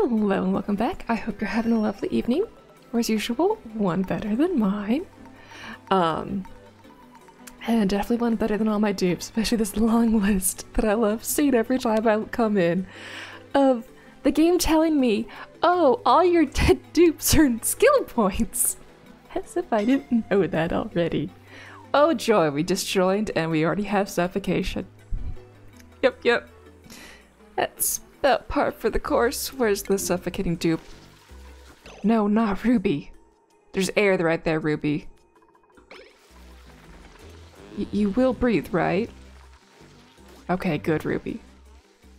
Hello and welcome back. I hope you're having a lovely evening. Or as usual, one better than mine. And definitely one better than all my dupes, especially this long list that I love seeing every time I come in of the game telling me, oh, all your dead dupes earn skill points. As if I didn't know that already. Oh joy, we just joined and we already have suffocation. Yep. That's about par for the course. Where's the suffocating dupe? No, not Ruby. There's air right there, Ruby. You will breathe, right? Okay, good, Ruby.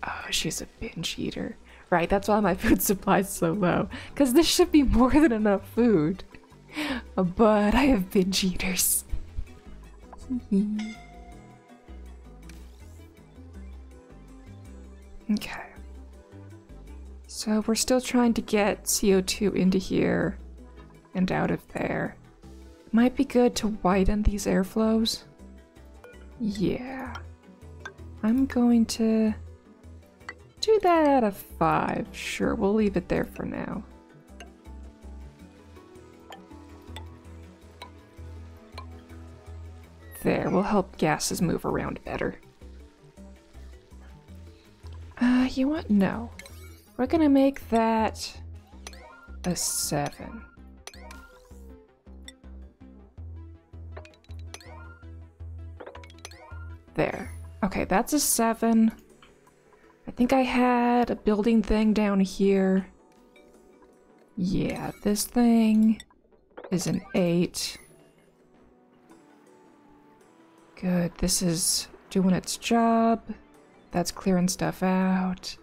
Oh, she's a binge eater. Right, that's why my food supply's so low. Because this should be more than enough food. But I have binge eaters. Okay. So we're still trying to get CO2 into here and out of there. Might be good to widen these airflows. Yeah. I'm going to do that out of 5. Sure, we'll leave it there for now. There, will help gases move around better. You know what? No. We're gonna make that a 7. There. Okay, that's a 7. I think I had a building thing down here. Yeah, this thing is an 8. Good, this is doing its job. That's clearing stuff out.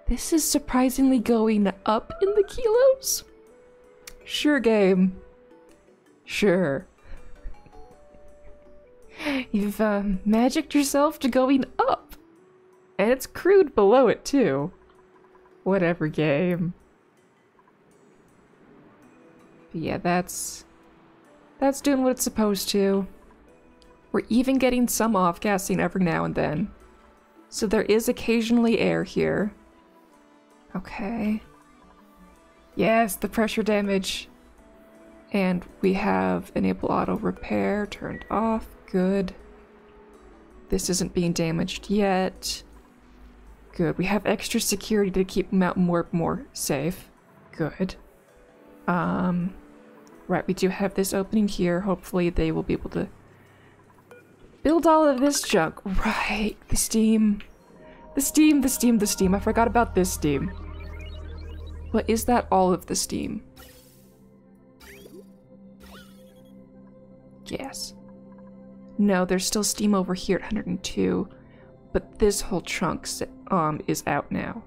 This is surprisingly going up in the kilos? Sure, game. Sure. You've magicked yourself to going up. And it's crude below it, too. Whatever, game. But yeah, that's doing what it's supposed to. We're even getting some off-gassing every now and then. So there is occasionally air here. Okay. Yes, the pressure damage. And we have enable auto repair turned off. Good. This isn't being damaged yet. Good. We have extra security to keep Mountain Warp more safe. Good. Right, we do have this opening here. Hopefully they will be able to build all of this junk. Right, the steam. The steam. I forgot about this steam. But is that all of the steam? Yes. No, there's still steam over here at 102. But this whole chunk is out now.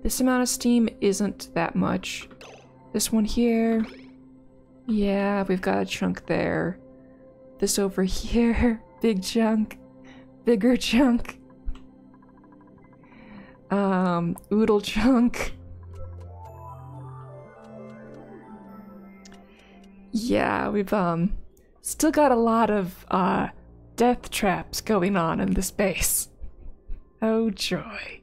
This amount of steam isn't that much. This one here. Yeah, we've got a chunk there. This over here, big chunk, bigger chunk, oodle chunk. Yeah, we've still got a lot of death traps going on in this base. Oh joy.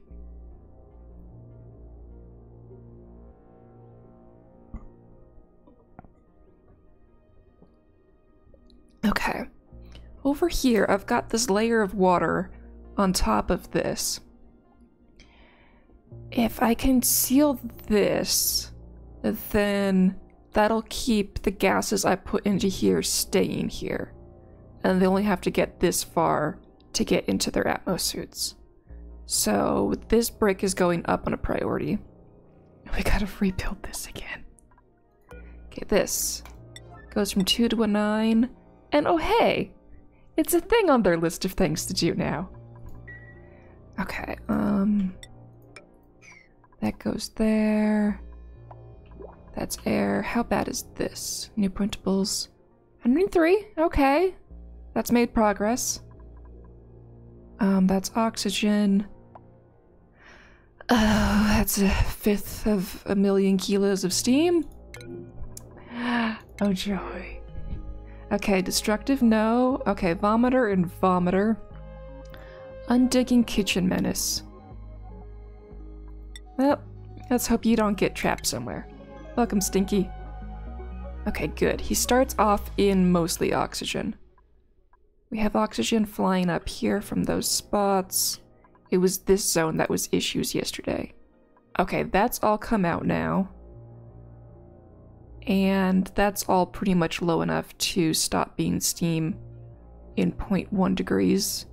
Okay, over here I've got this layer of water on top of this. If I can seal this, then that'll keep the gases I put into here staying here. And they only have to get this far to get into their atmosuits. So this brick is going up on a priority. We gotta rebuild this again. Okay, this goes from 2 to a 9. And oh hey, it's a thing on their list of things to do now. Okay, that goes there. That's air. How bad is this? New printables. 103, okay. That's made progress. That's oxygen. That's 1/5 of a million kilos of steam. Oh joy. Okay, destructive, no. Okay, vomiter and vomiter. Undigging kitchen menace. Well, let's hope you don't get trapped somewhere. Welcome, Stinky. Okay, good. He starts off in mostly oxygen. We have oxygen flying up here from those spots. It was this zone that was issues yesterday. Okay, that's all come out now. And that's all pretty much low enough to stop being steam in 0.1 degrees.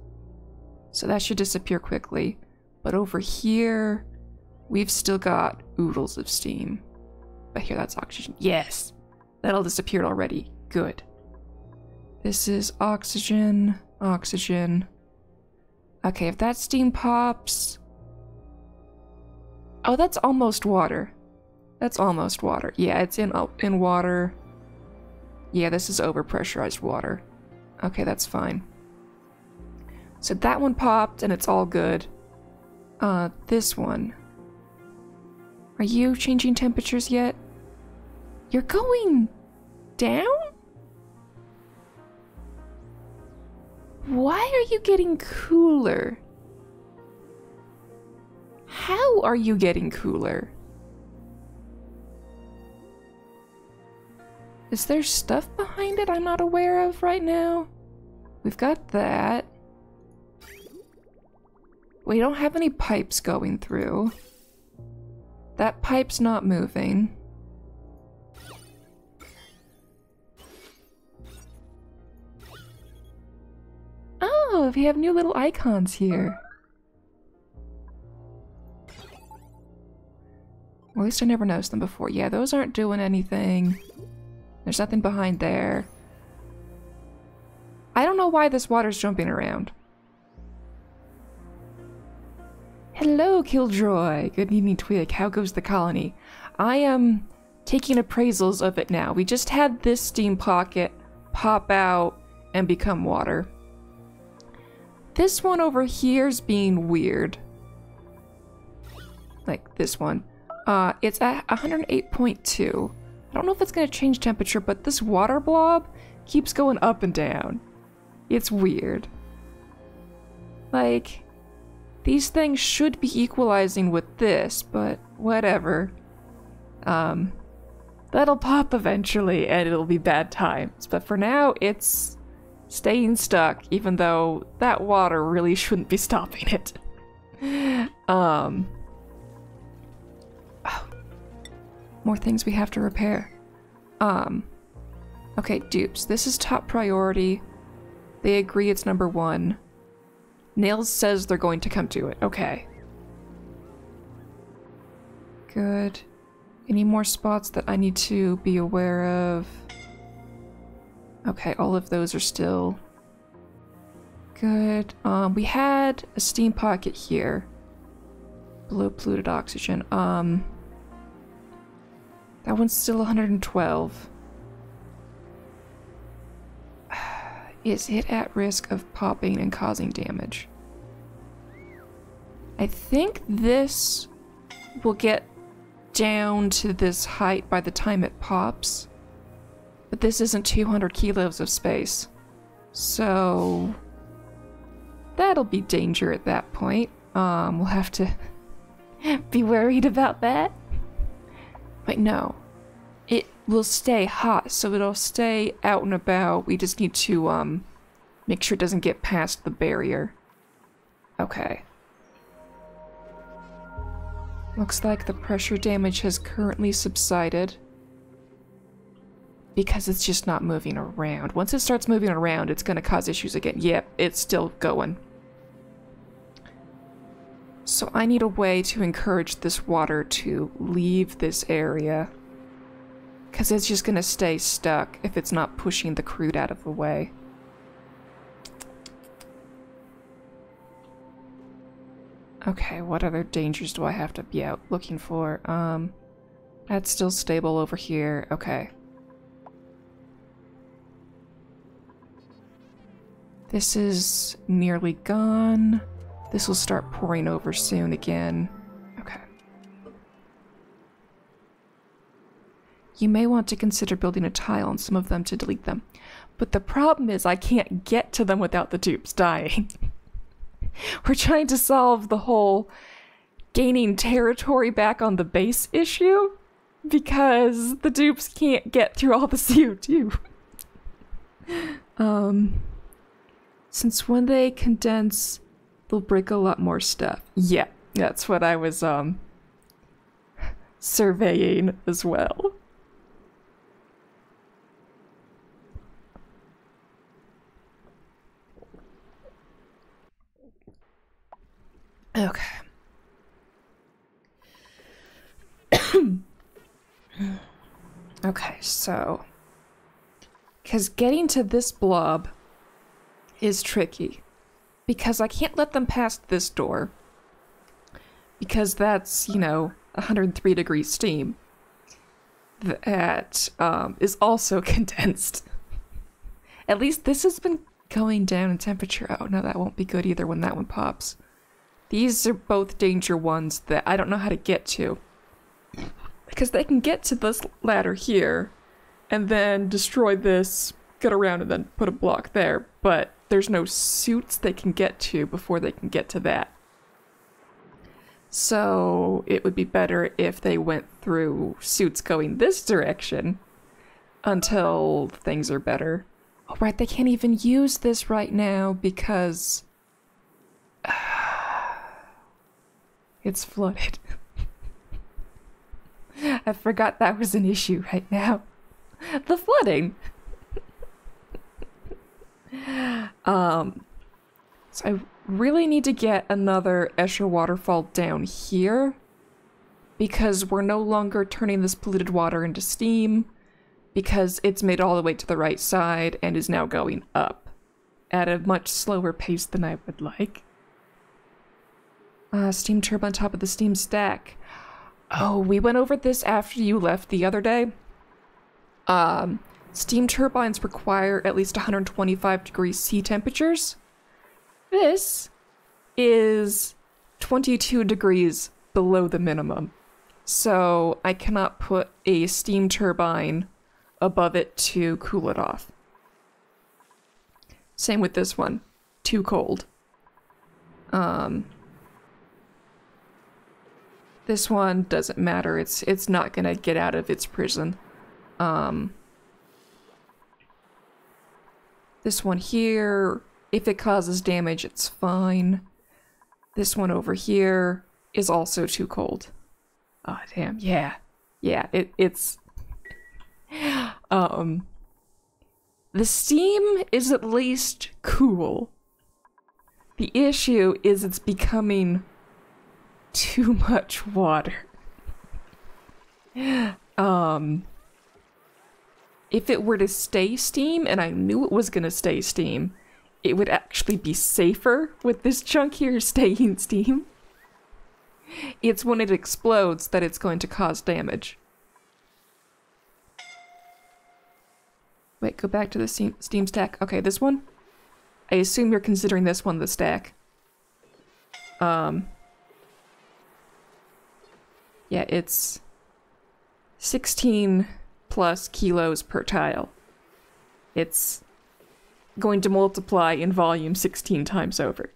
So that should disappear quickly. But over here, we've still got oodles of steam. But here, that's oxygen. Yes! That all disappeared already. Good. This is oxygen, oxygen. Okay, if that steam pops... Oh, that's almost water. That's almost water. Yeah, it's in water. Yeah, this is overpressurized water. Okay, that's fine. So that one popped, and it's all good. This one. Are you changing temperatures yet? You're going down? Why are you getting cooler? How are you getting cooler? Is there stuff behind it I'm not aware of right now? We've got that. We don't have any pipes going through. That pipe's not moving. Oh, we have new little icons here. Or at least I never noticed them before. Yeah, those aren't doing anything. There's nothing behind there. I don't know why this water's jumping around. Hello, Killjoy. Good evening, Twig. How goes the colony? I am taking appraisals of it now. We just had this steam pocket pop out and become water. This one over here's being weird. Like this one. It's at 108.2. I don't know if it's going to change temperature, but this water blob keeps going up and down. It's weird. Like, these things should be equalizing with this, but whatever. That'll pop eventually, and it'll be bad times. But for now, it's staying stuck, even though that water really shouldn't be stopping it. Oh. More things we have to repair. Okay, dupes. This is top priority. They agree it's number 1. Nails says they're going to come to it. Okay. Good. Any more spots that I need to be aware of? Okay, all of those are still good. We had a steam pocket here. Below polluted oxygen. That one's still 112. Is it at risk of popping and causing damage? I think this will get down to this height by the time it pops. But this isn't 200 kilos of space. So that'll be danger at that point. We'll have to be worried about that. But no, it will stay hot, so it'll stay out and about. We just need to make sure it doesn't get past the barrier. Okay. Looks like the pressure damage has currently subsided. Because it's just not moving around. Once it starts moving around, it's going to cause issues again. Yep, it's still going. So I need a way to encourage this water to leave this area. Because it's just going to stay stuck if it's not pushing the crude out of the way. Okay, what other dangers do I have to be out looking for? That's still stable over here. Okay. This is nearly gone. This will start pouring over soon again. Okay. You may want to consider building a tile on some of them to delete them. But the problem is I can't get to them without the dupes dying. We're trying to solve the whole gaining territory back on the base issue because the dupes can't get through all the CO2. Since when they condense, they'll break a lot more stuff. Yeah, that's what I was surveying as well. Okay. Okay, so because getting to this blob is tricky because I can't let them past this door because that's, you know, 103 degrees steam that is also condensed. At least this has been going down in temperature. Oh no, that won't be good either when that one pops. These are both danger ones that I don't know how to get to. Because they can get to this ladder here, and then destroy this, get around, and then put a block there. But there's no suits they can get to before they can get to that. So it would be better if they went through suits going this direction until things are better. Oh, right, they can't even use this right now because it's flooded. I forgot that was an issue right now. The flooding. So I really need to get another Escher waterfall down here because we're no longer turning this polluted water into steam because it's made all the way to the right side and is now going up at a much slower pace than I would like. Steam turbine on top of the steam stack. Oh, we went over this after you left the other day. Steam turbines require at least 125 degrees C temperatures. This is 22 degrees below the minimum. So I cannot put a steam turbine above it to cool it off. Same with this one. Too cold. This one doesn't matter. It's not gonna get out of its prison. This one here, if it causes damage, it's fine. This one over here is also too cold. Oh, damn. Yeah. Yeah, it's... The steam is at least cool. The issue is it's becoming too much water. If it were to stay steam, and I knew it was gonna stay steam, it would actually be safer with this chunk here staying steam. It's when it explodes that it's going to cause damage. Wait, go back to the steam stack. Okay, this one? I assume you're considering this one the stack. Yeah, it's 16 plus kilos per tile. It's going to multiply in volume 16 times over.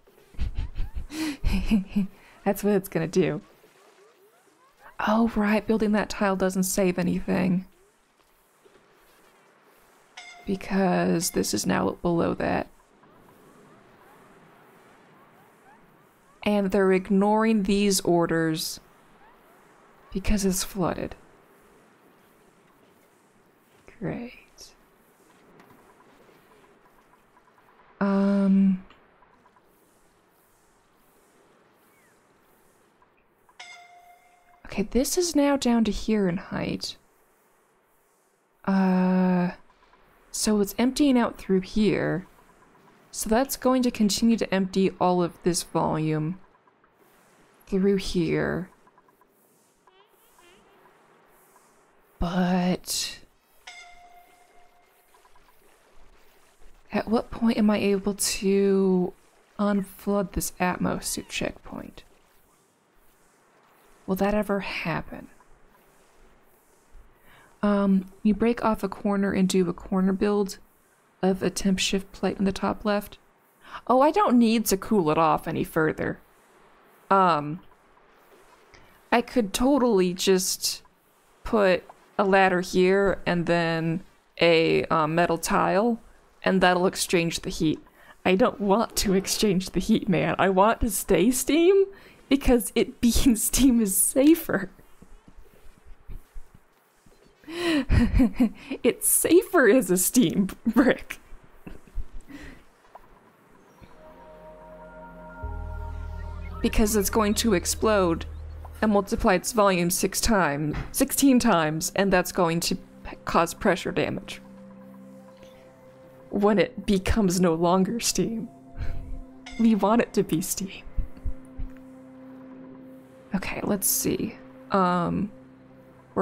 That's what it's gonna do. Oh, right, building that tile doesn't save anything. Because this is now below that. And they're ignoring these orders because it's flooded. Great. Okay, this is now down to here in height. So it's emptying out through here. So that's going to continue to empty all of this volume through here. But at what point am I able to unflood this Atmos suit checkpoint? Will that ever happen? You break off a corner and do a corner build of a temp shift plate in the top left. Oh, I don't need to cool it off any further. I could totally just put a ladder here and then a metal tile, and that'll exchange the heat. I don't want to exchange the heat, man. I want to stay steam because it being steam is safer. It's safer as a steam brick. Because it's going to explode and multiply its volume 16 times, and that's going to cause pressure damage when it becomes no longer steam. We want it to be steam. Okay, let's see. We're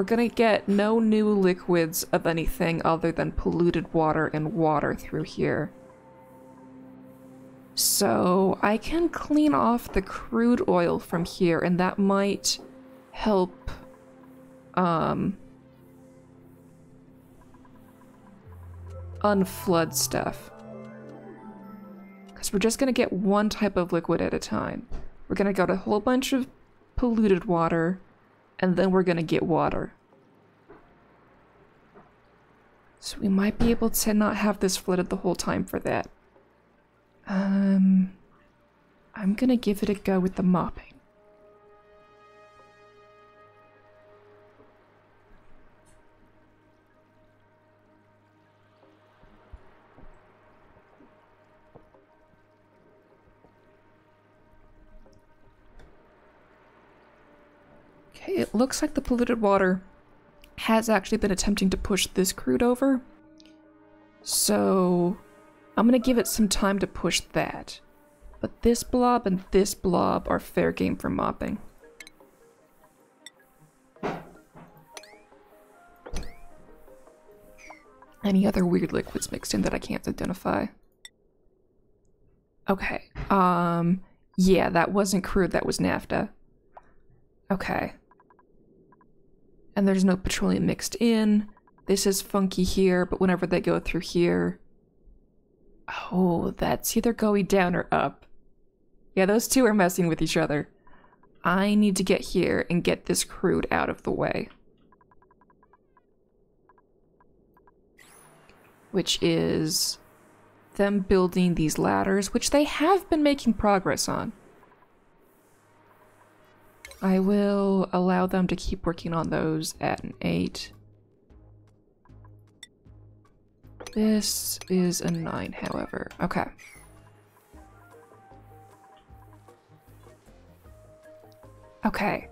gonna get no new liquids of anything other than polluted water and water through here. So I can clean off the crude oil from here, and that might help unflood stuff. Because we're just gonna get one type of liquid at a time. We're gonna get a whole bunch of polluted water, and then we're gonna get water. So we might be able to not have this flooded the whole time for that. I'm gonna give it a go with the mopping. Okay, it looks like the polluted water has actually been attempting to push this crude over. So I'm gonna give it some time to push that. But this blob and this blob are fair game for mopping. Any other weird liquids mixed in that I can't identify? Okay, yeah, that wasn't crude, that was naphtha. Okay. And there's no petroleum mixed in. This is funky here, but whenever they go through here... Oh, that's either going down or up. Yeah, those two are messing with each other. I need to get here and get this crude out of the way. Which is them building these ladders, which they have been making progress on. I will allow them to keep working on those at an 8. This is a 9, however. Okay. Okay.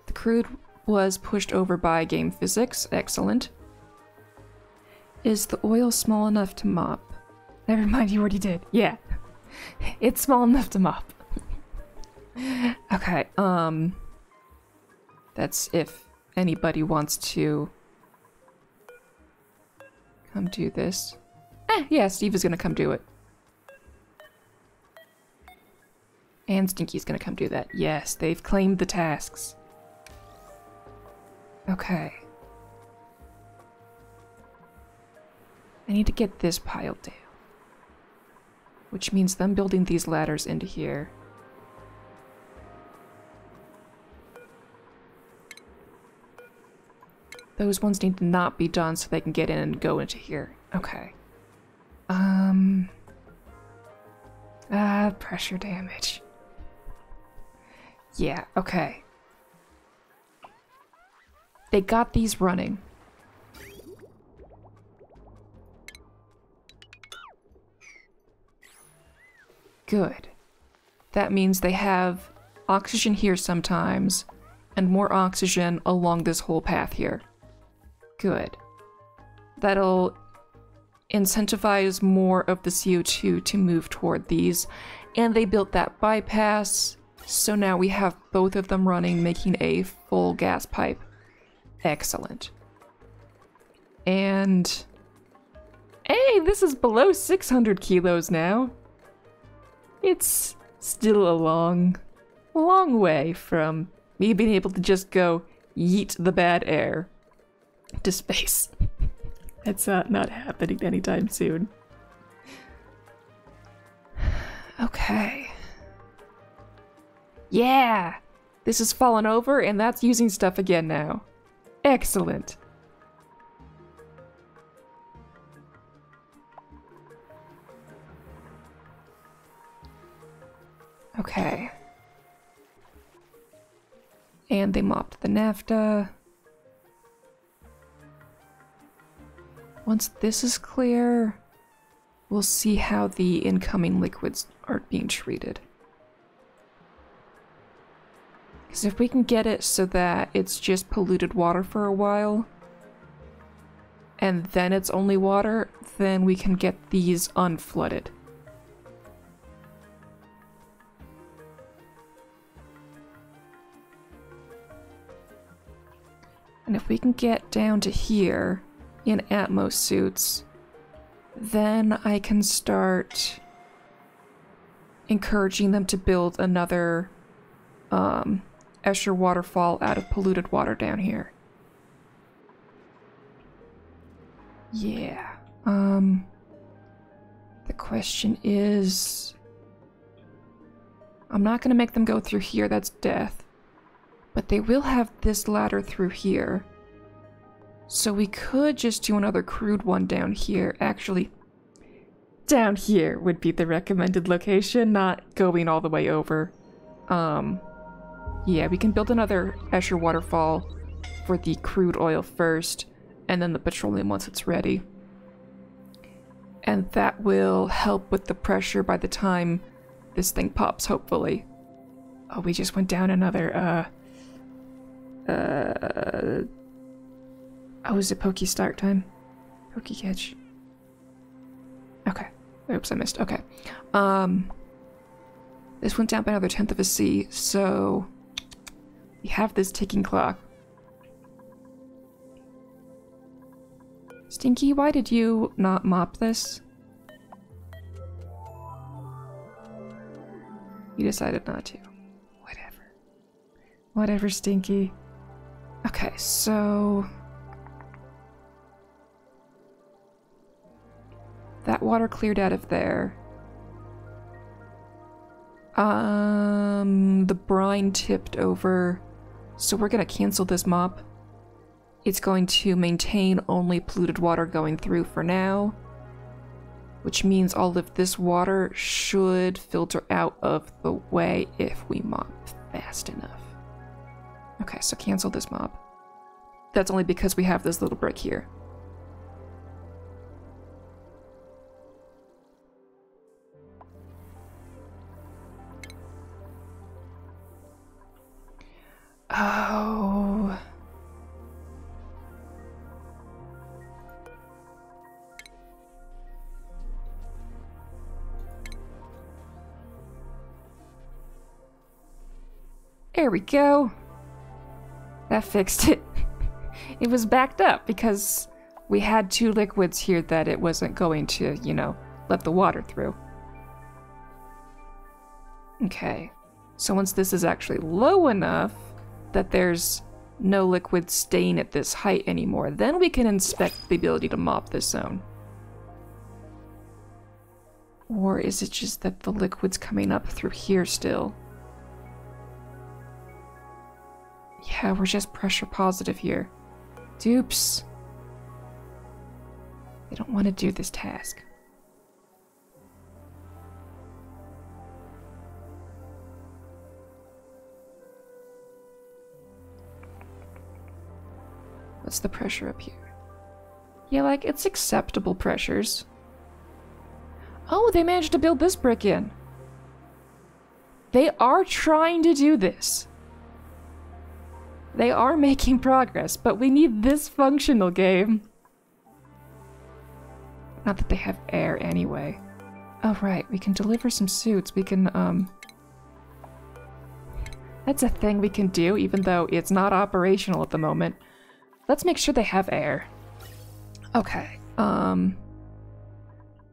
The crude was pushed over by game physics. Excellent. Is the oil small enough to mop? Never mind, you already did. Yeah. It's small enough to mop. Okay, that's if anybody wants to come do this. Yeah, Steve is gonna come do it. And Stinky's gonna come do that. Yes, they've claimed the tasks. Okay. I need to get this piled down. Which means them building these ladders into here. Those ones need to not be done so they can get in and go into here. Okay. Pressure damage. Yeah, okay. They got these running. Good. That means they have oxygen here sometimes, and more oxygen along this whole path here. Good. That'll incentivize more of the CO2 to move toward these. And they built that bypass, so now we have both of them running, making a full gas pipe. Excellent. And... hey, this is below 600 kilos now. It's still a long way from me being able to just go yeet the bad air to space. That's not happening anytime soon. Okay. Yeah! This has fallen over, and that's using stuff again now. Excellent. Okay. And they mopped the naphtha. Once this is clear, we'll see how the incoming liquids are being treated. Because if we can get it so that it's just polluted water for a while, and then it's only water, then we can get these unflooded. And if we can get down to here in Atmos suits, then I can start encouraging them to build another Escher waterfall out of polluted water down here. Yeah. The question is, I'm not going to make them go through here, that's death. But they will have this ladder through here. So we could just do another crude one down here. Actually, down here would be the recommended location, not going all the way over. Yeah, we can build another Escher waterfall for the crude oil first, and then the petroleum once it's ready. And that will help with the pressure by the time this thing pops, hopefully. Oh, we just went down another, oh, is it Pokey start time? Pokey catch. Okay. Oops, I missed. Okay. This went down by another 1/10 of a C, so we have this ticking clock. Stinky, why did you not mop this? You decided not to. Whatever. Whatever, Stinky. Okay, so that water cleared out of there. The brine tipped over, so we're gonna cancel this mop. It's going to maintain only polluted water going through for now, which means all of this water should filter out of the way if we mop fast enough. Okay, so cancel this mop. That's only because we have this little brick here. Oh. There we go. That fixed it. It was backed up because we had two liquids here that it wasn't going to, you know, let the water through. Okay. So once this is actually low enough that there's no liquid staying at this height anymore, then we can inspect the ability to mop this zone. Or is it just that the liquid's coming up through here still? Yeah, we're just pressure positive here. Dupes. They don't want to do this task. What's the pressure up here? Yeah, like, it's acceptable pressures. Oh, they managed to build this brick in. They are trying to do this. They are making progress, but we need this functional game. Not that they have air anyway. Oh, right, we can deliver some suits. We can, that's a thing we can do, even though it's not operational at the moment. Let's make sure they have air. Okay,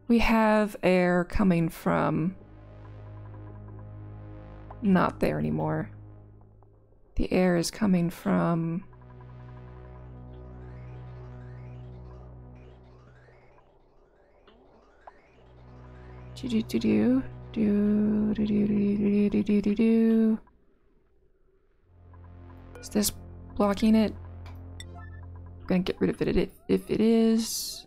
we have air coming from... not there anymore. The air is coming from... do. Is this blocking it? I'm gonna get rid of it if it is.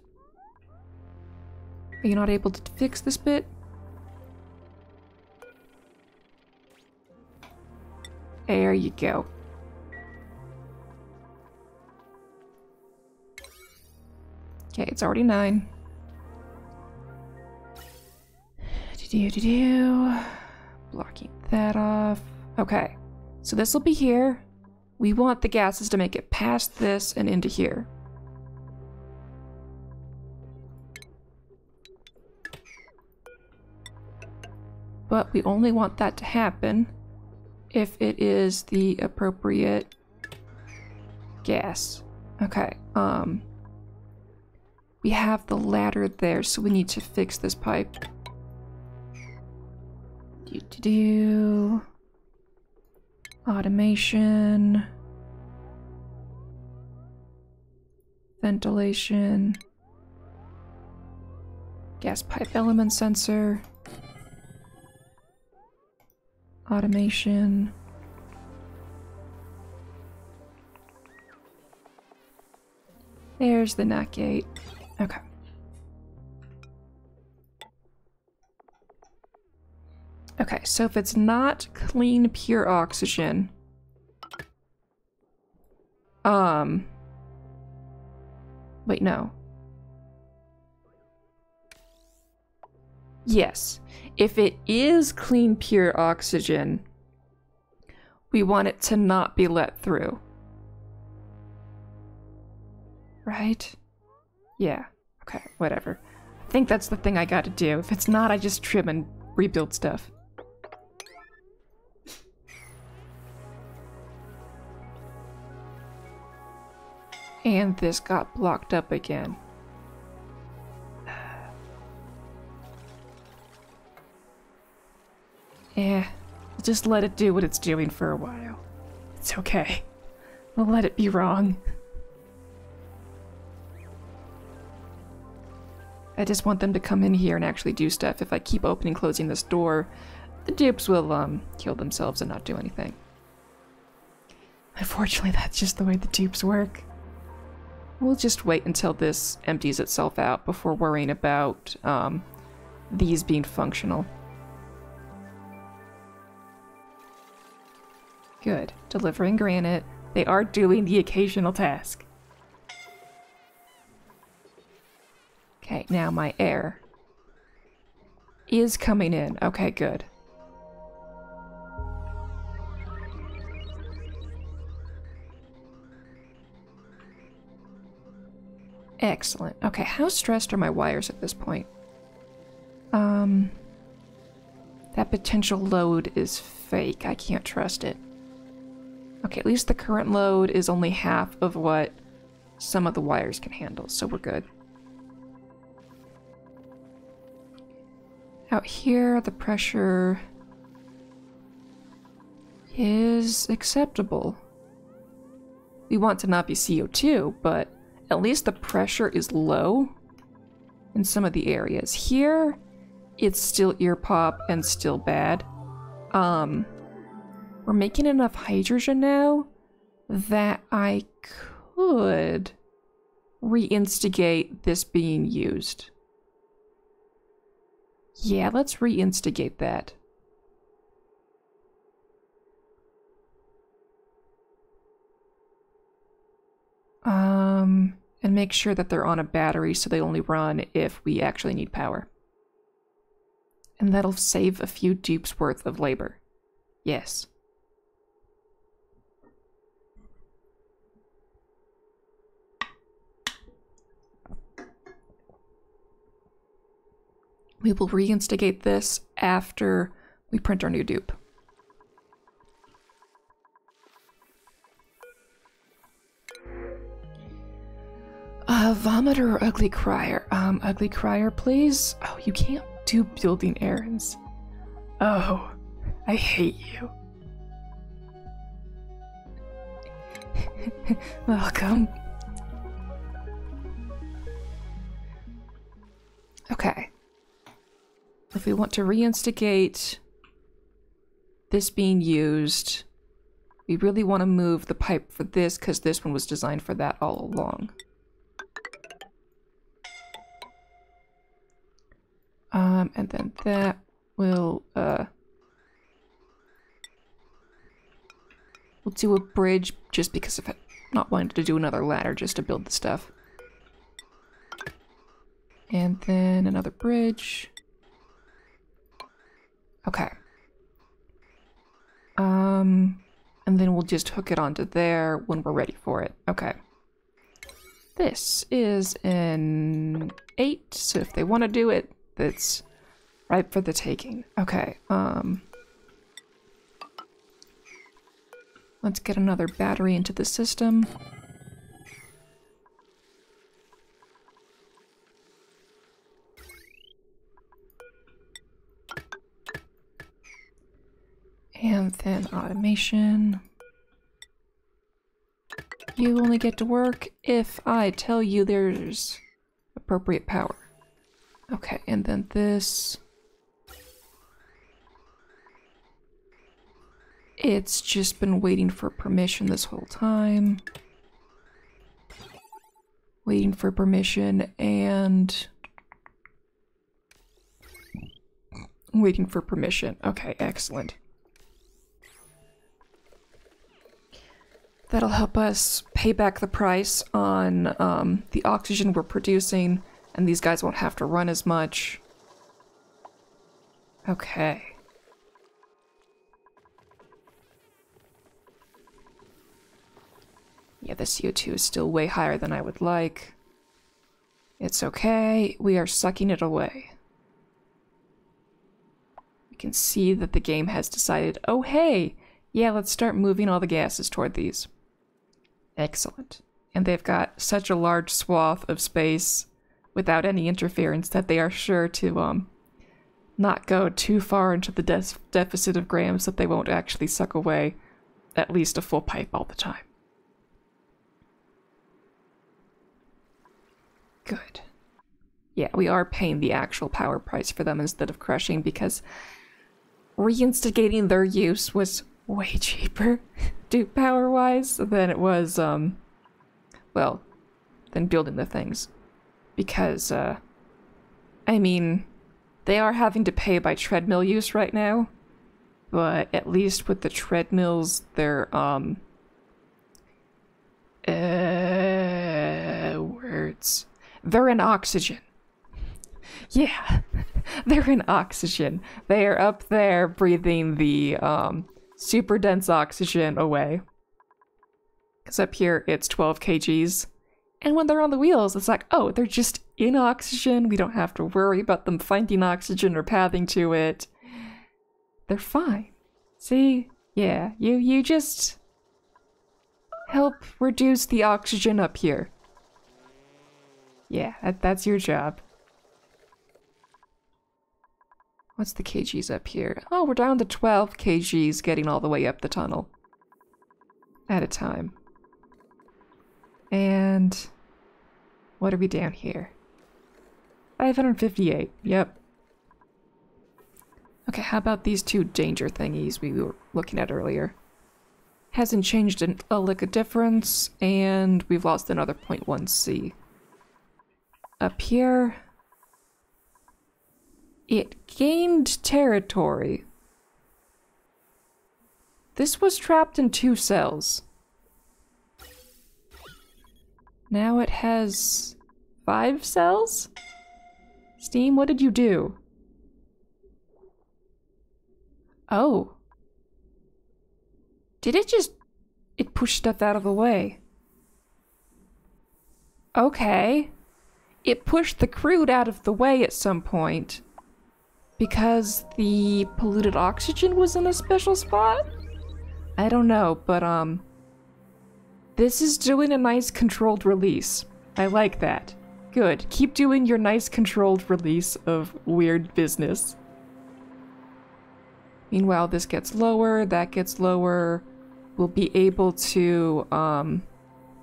Are you not able to fix this bit? There you go. Okay, it's already 9. Blocking that off. Okay, so this will be here. We want the gases to make it past this and into here. But we only want that to happen if it is the appropriate gas. Okay, we have the ladder there, so we need to fix this pipe. Automation. Ventilation. Gas pipe element sensor. Automation. There's the nut gate. Okay. Okay, so if it's not clean, pure oxygen, wait, no. Yes, if it is clean, pure oxygen, we want it to not be let through. Right? Yeah, okay, whatever. I think that's the thing I gotta do. If it's not, I just trim and rebuild stuff. And this got blocked up again. Yeah, just let it do what it's doing for a while. It's okay. We'll let it be wrong. I just want them to come in here and actually do stuff. If I keep opening and closing this door, the dupes will kill themselves and not do anything. Unfortunately, that's just the way the dupes work. We'll just wait until this empties itself out before worrying about these being functional. Good. Delivering granite. They are doing the occasional task. Okay, now my air is coming in. Okay, good. Excellent. Okay, how stressed are my wires at this point? That potential load is fake. I can't trust it. Okay, at least the current load is only half of what some of the wires can handle, so we're good. Out here, the pressure is acceptable. We want to not be CO2, but at least the pressure is low in some of the areas. Here, it's still ear pop and still bad. We're making enough hydrogen now that I could reinstigate this being used. Yeah, let's reinstigate that. And make sure that they're on a battery so they only run if we actually need power. And that'll save a few dupes worth of labor. Yes. We will reinstigate this after we print our new dupe. Vomiter or Ugly Crier? Ugly Crier, please? Oh, you can't do building errands. Oh, I hate you. Welcome. Okay. If we want to reinstigate this being used, We really want to move the pipe for this because this one was designed for that all along. And then that will, we'll do a bridge just because of it. Not wanting to do another ladder just to build the stuff. And then another bridge. Okay. And then we'll just hook it onto there when we're ready for it. Okay. This is an 8, so if they want to do it, that's ripe for the taking. Okay, let's get another battery into the system. And then automation. You only get to work if I tell you there's appropriate power. Okay, and then this. It's just been waiting for permission this whole time. Waiting for permission and waiting for permission. Okay, excellent. That'll help us pay back the price on the oxygen we're producing, and these guys won't have to run as much. Okay. Yeah, the CO2 is still way higher than I would like. It's okay, we are sucking it away. We can see that the game has decided, oh hey, yeah, let's start moving all the gases toward these. Excellent. And they've got such a large swath of space without any interference that they are sure to not go too far into the deficit of grams that they won't actually suck away at least a full pipe all the time. Good. Yeah, we are paying the actual power price for them instead of crushing because reinstigating their use was way cheaper, power-wise, than it was, well, than building the things. Because, I mean, they are having to pay by treadmill use right now, but at least with the treadmills, they're, words. They're in oxygen. Yeah, they're in oxygen. They are up there breathing the, super dense oxygen away. Because up here, it's 12 kgs. And when they're on the wheels, it's like, oh, they're just in oxygen. We don't have to worry about them finding oxygen or pathing to it. They're fine. See? Yeah, you just help reduce the oxygen up here. Yeah, that's your job. What's the kgs up here? Oh, we're down to 12 kgs getting all the way up the tunnel. At a time. And what are we down here? 558, yep. Okay, how about these two danger thingies we were looking at earlier? Hasn't changed a lick of difference, and we've lost another 0.1C. Up here, it gained territory. This was trapped in 2 cells. Now it has 5 cells? Steam, what did you do? Oh. Did it just... It pushed stuff out of the way. Okay. It pushed the crude out of the way at some point. Because the polluted oxygen was in a special spot? I don't know, but this is doing a nice controlled release. I like that. Good. Keep doing your nice controlled release of weird business. Meanwhile, this gets lower, that gets lower. We'll be able to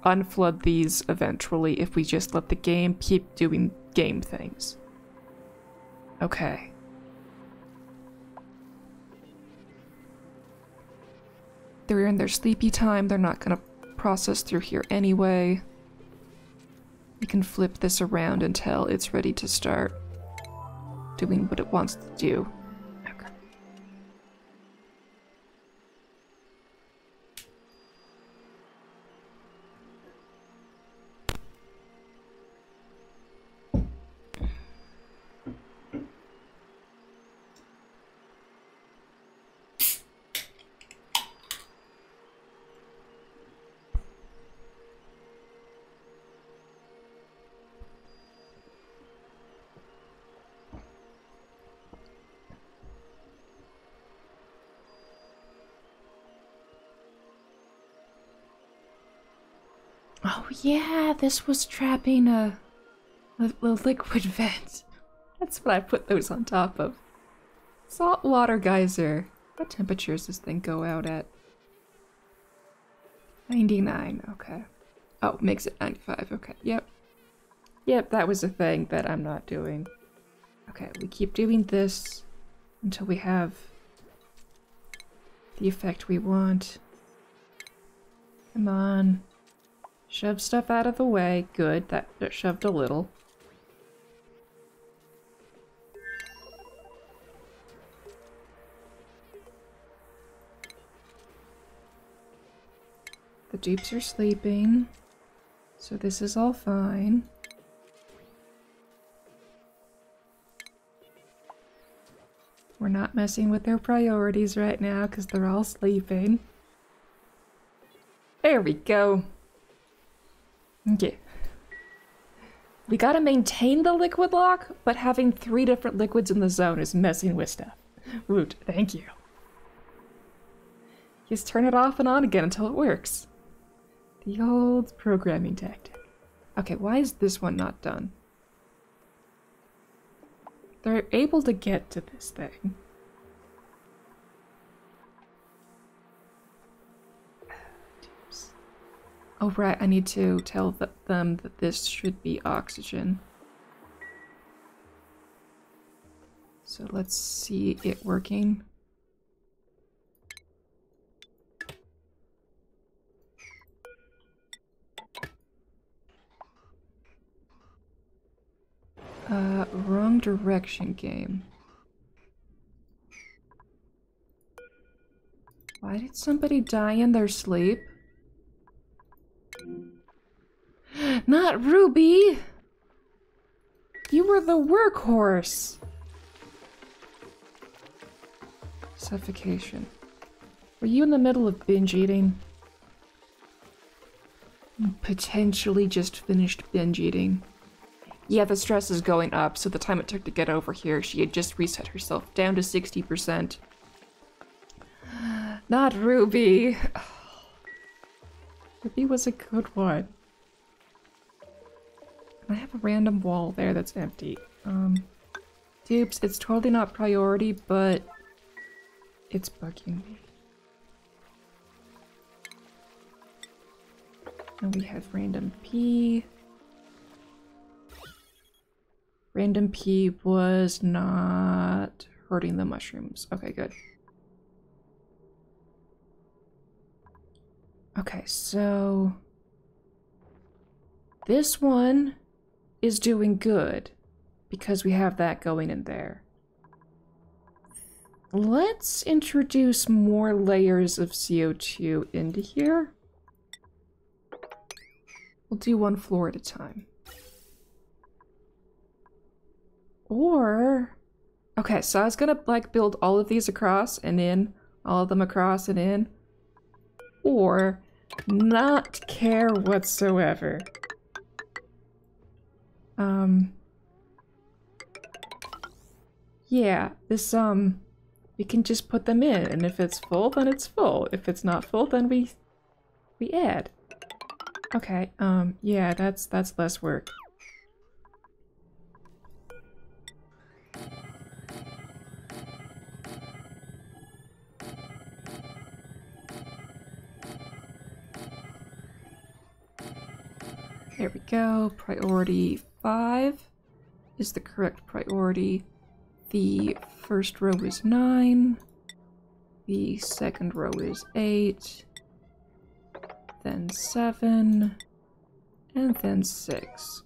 unflood these eventually if we just let the game keep doing game things. Okay. They're in their sleepy time. They're not gonna process through here anyway. We can flip this around until it's ready to start doing what it wants to do. Okay. Oh yeah, this was trapping a liquid vent. That's what I put those on top of. Saltwater geyser. What temperature does this thing go out at? 99, okay. Oh, makes it 95, okay, yep. Yep, that was a thing that I'm not doing. Okay, we keep doing this until we have the effect we want. Come on. Shove stuff out of the way. Good, that shoved a little. The dupes are sleeping, so this is all fine. We're not messing with their priorities right now because they're all sleeping. There we go. Okay. We gotta maintain the liquid lock, but having 3 different liquids in the zone is messing with stuff. Woot, thank you. Just turn it off and on again until it works. The old programming tactic. Okay, why is this one not done? They're able to get to this thing. Oh right, I need to tell them that this should be oxygen. So let's see it working. Wrong direction game. Why did somebody die in their sleep? Not Ruby! You were the workhorse! Suffocation. Were you in the middle of binge eating? Potentially just finished binge eating. Yeah, the stress is going up, so the time it took to get over here, she had just reset herself down to 60%. Not Ruby. Ruby was a good one. I have a random wall there that's empty. Dupes, it's totally not priority, but it's bugging me. And we have random P. Random P was not hurting the mushrooms. Okay, good. Okay, so this one is doing good because we have that going in there. Let's introduce more layers of CO2 into here. We'll do 1 floor at a time. Or, okay, so I was gonna like build all of these across and in, all of them across and in, or not care whatsoever. Yeah, this, we can just put them in, and if it's full, then it's full. If it's not full, then we add. Okay, yeah, that's less work. There we go. Priority 5 is the correct priority. The first row is 9. The second row is 8, then 7, and then 6.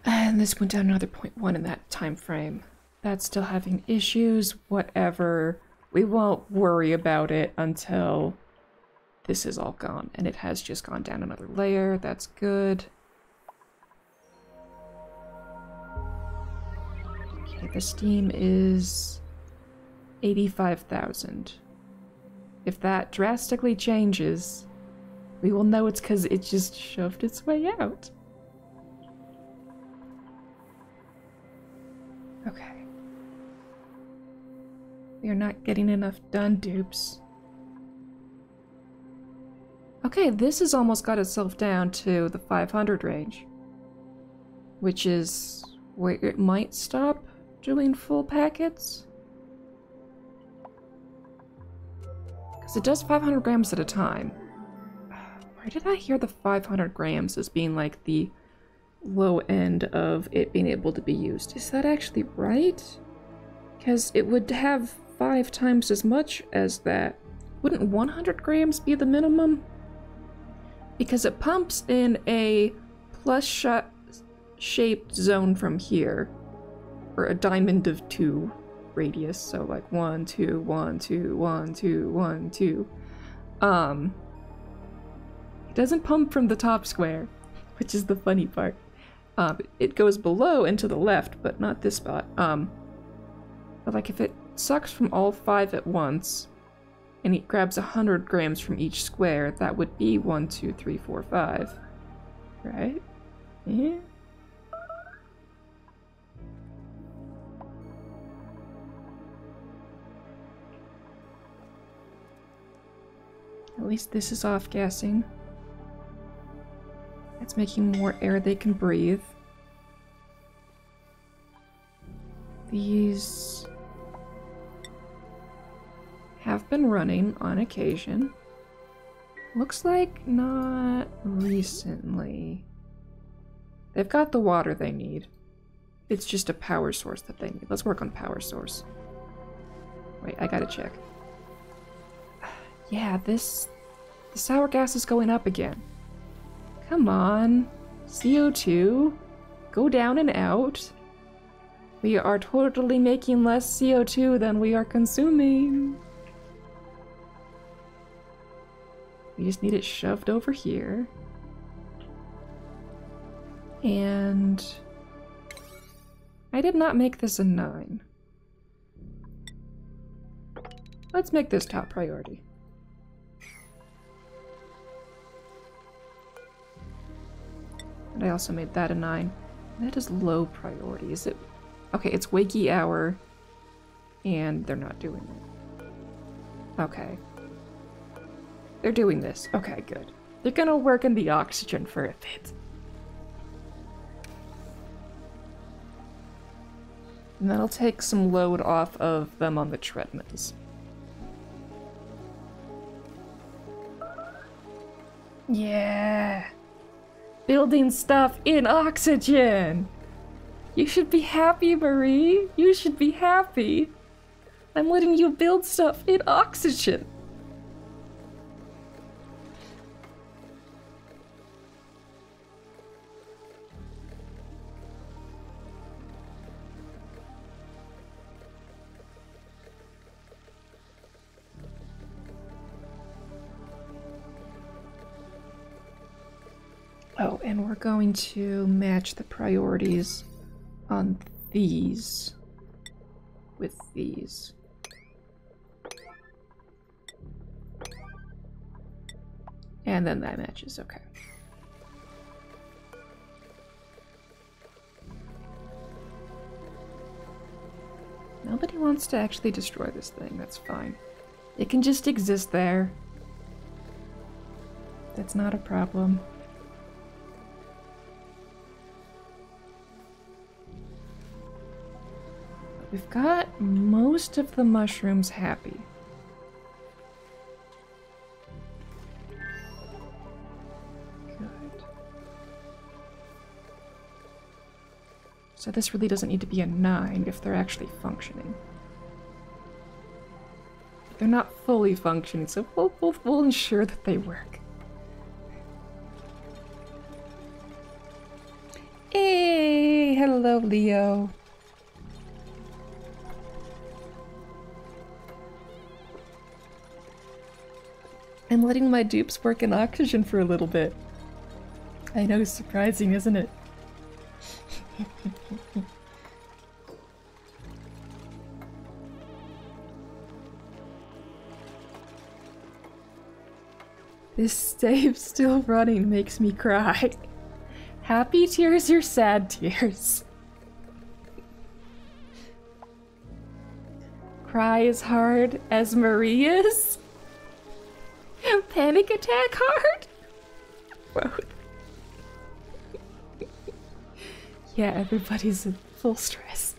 And this went down another 0.1 in that time frame. That's still having issues, whatever. We won't worry about it until this is all gone. And it has just gone down another layer. That's good. Okay, the steam is 85,000. If that drastically changes, we will know it's because it just shoved its way out. Okay. We are not getting enough done, dupes. Okay, this has almost got itself down to the 500 range, which is where it might stop doing full packets. Because it does 500 grams at a time. Where did I hear the 500 grams as being like the low end of it being able to be used? Is that actually right? Because it would have 5 times as much as that. Wouldn't 100 grams be the minimum? Because it pumps in a plus-shaped zone from here, or a diamond of 2 radius, so like 1, 2, 1, 2, 1, 2, 1, 2. It doesn't pump from the top square, which is the funny part. It goes below and to the left, but not this spot. But like if it sucks from all 5 at once, and it grabs 100 grams from each square, that would be 1, 2, 3, 4, 5. Right? Yeah. At least this is off-gassing. It's making more air they can breathe. These have been running on occasion. Looks like not recently. They've got the water they need. It's just a power source that they need. Let's work on power source. Wait, I gotta check. Yeah, the sour gas is going up again. Come on, CO2, go down and out. We are totally making less CO2 than we are consuming. We just need it shoved over here. And I did not make this a 9. Let's make this top priority. And I also made that a 9. That is low priority. Is it? Okay, it's wakey hour, and they're not doing it. Okay. They're doing this. Okay, good. They're gonna work in the oxygen for a bit. And that'll take some load off of them on the treadmills. Yeah! Building stuff in oxygen! You should be happy, Marie! You should be happy! I'm letting you build stuff in oxygen! Oh, and we're going to match the priorities on these with these. And then that matches, okay. Nobody wants to actually destroy this thing, that's fine. It can just exist there. That's not a problem. We've got most of the mushrooms happy. So this really doesn't need to be a 9 if they're actually functioning. They're not fully functioning, so we'll ensure that they work. Hey, hello, Leo. I'm letting my dupes work in oxygen for a little bit. I know, surprising, isn't it? This save still running makes me cry. Happy tears or sad tears? Cry as hard as Maria's? Panic attack hard? Both. Yeah, everybody's in full stress.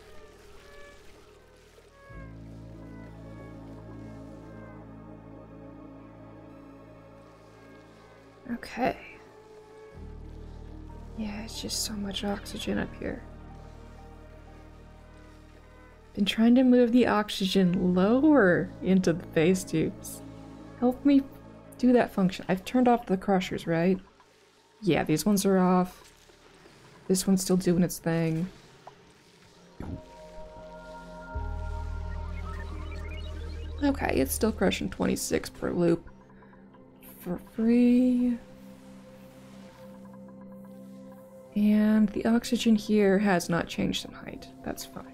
Okay. Yeah, it's just so much oxygen up here. Been trying to move the oxygen lower into the phase tubes. Help me do that function. I've turned off the crushers, right? Yeah, these ones are off. This one's still doing its thing. Okay, it's still crushing 26 per loop. For free. And the oxygen here has not changed in height. That's fine.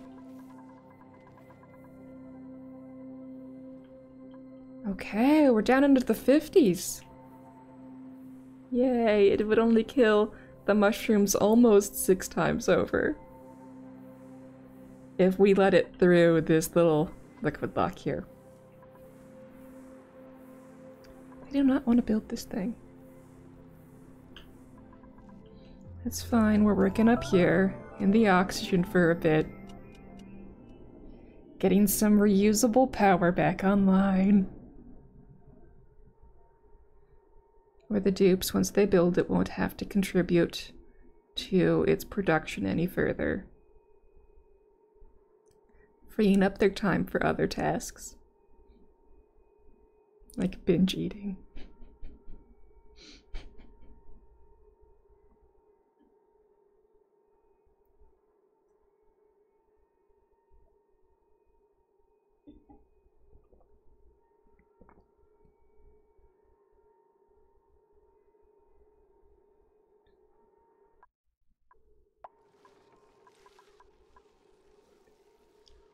Okay, we're down into the 50s. Yay, it would only kill the mushrooms almost 6 times over if we let it through this little liquid lock here. I do not want to build this thing. That's fine, we're working up here in the oxygen for a bit. Getting some reusable power back online. Where the dupes, once they build it, won't have to contribute to its production any further. Freeing up their time for other tasks. Like binge eating.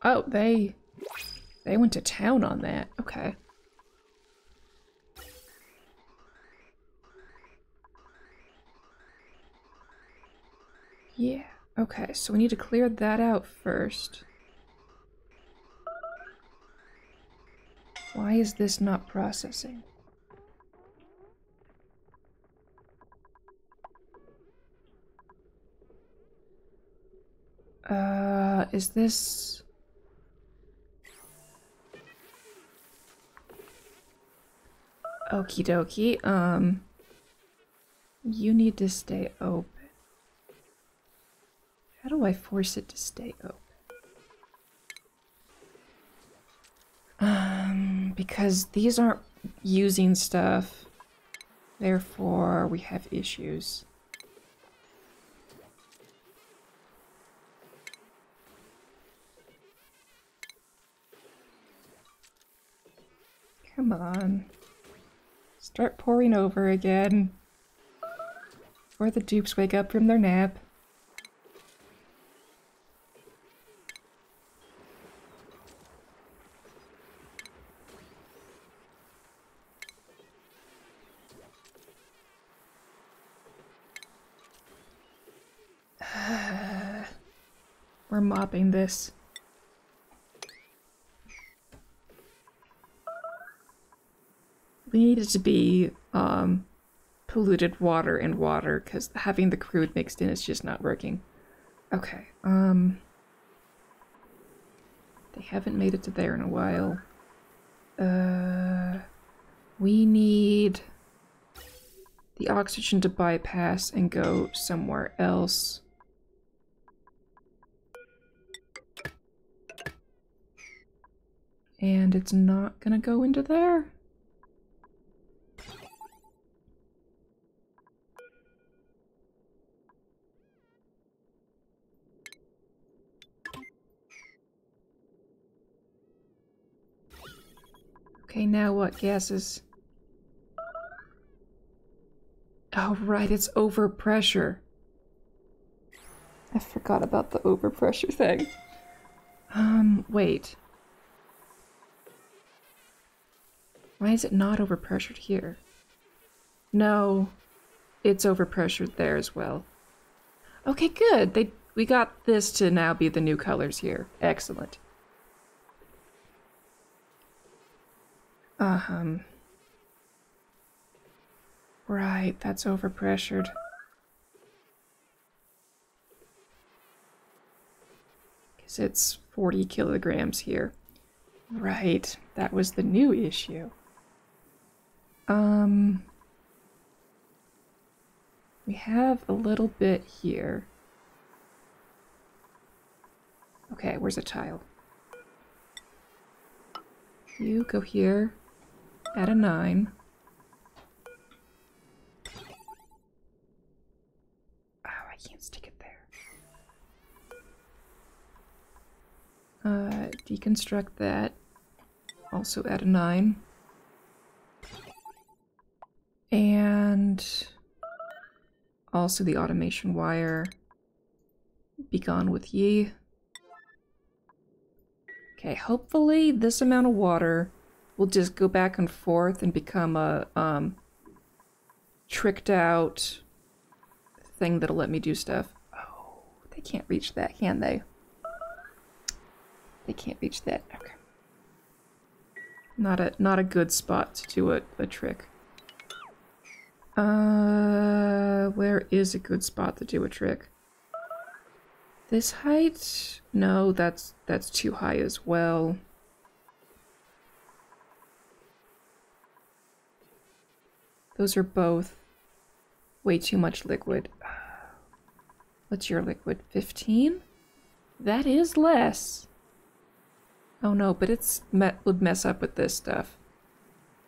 Oh, they went to town on that. Okay. Yeah, okay, so we need to clear that out first. Why is this not processing? Is this... Okie dokie, you need to stay open. How do I force it to stay open? Because these aren't using stuff, therefore we have issues. Come on. Start pouring over again. Before the dupes wake up from their nap. We're mopping this. We need it to be polluted water and water, because having the crude mixed in is just not working. Okay, they haven't made it to there in a while. We need the oxygen to bypass and go somewhere else. And it's not gonna go into there? Okay, now what gases? Oh, right, it's overpressure. I forgot about the overpressure thing. Wait. Why is it not overpressured here? No, it's overpressured there as well. Okay, good. We got this to now be the new colors here. Excellent. Right, that's overpressured. Because it's 40 kilograms here. Right, that was the new issue. We have a little bit here. Okay, where's a tile? You go here, add a 9. Oh, I can't stick it there. Deconstruct that. Also add a 9. And also the automation wire. Be gone with ye. Okay, hopefully this amount of water will just go back and forth and become a tricked out thing that'll let me do stuff. Oh, they can't reach that, can they? They can't reach that. Okay. Not a good spot to do a trick. Where is a good spot to do a trick? This height? No, that's too high as well. Those are both way too much liquid. What's your liquid? 15? That is less. Oh no, but would mess up with this stuff.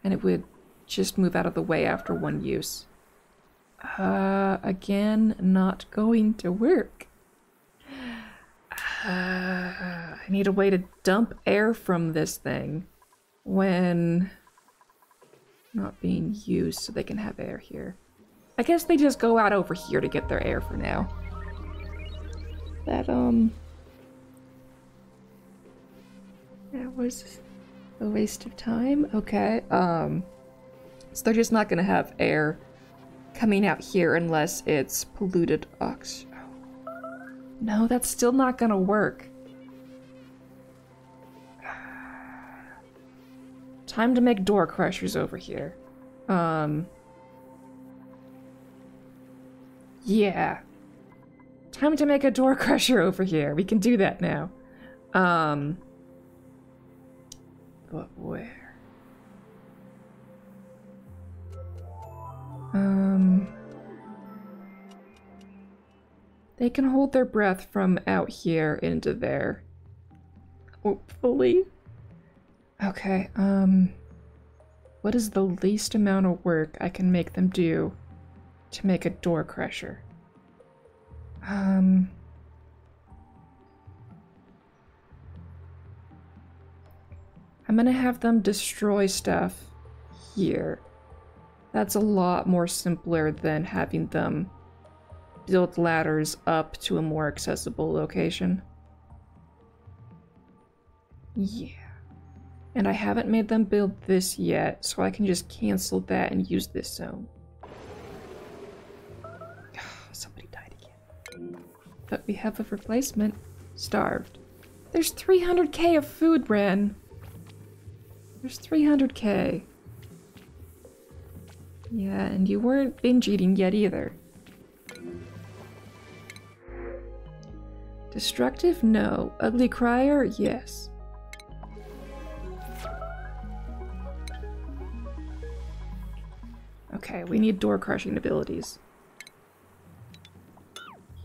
And it would just move out of the way after one use. Again, not going to work. I need a way to dump air from this thing when not being used so they can have air here. I guess they just go out over here to get their air for now. That was a waste of time. Okay, so they're just not gonna have air coming out here unless it's polluted oxygen. No, that's still not gonna work. Time to make door crushers over here. Yeah. Time to make a door crusher over here. We can do that now. But where? They can hold their breath from out here into there. Hopefully. Okay, what is the least amount of work I can make them do to make a door crusher? I'm gonna have them destroy stuff here. That's a lot more simpler than having them build ladders up to a more accessible location. Yeah. And I haven't made them build this yet, so I can just cancel that and use this zone. Somebody died again. But we have a replacement. Starved. There's 300k of food, Ren. There's 300k. Yeah, and you weren't binge eating yet either. Destructive? No. Ugly crier? Yes. Okay, we need door crushing abilities.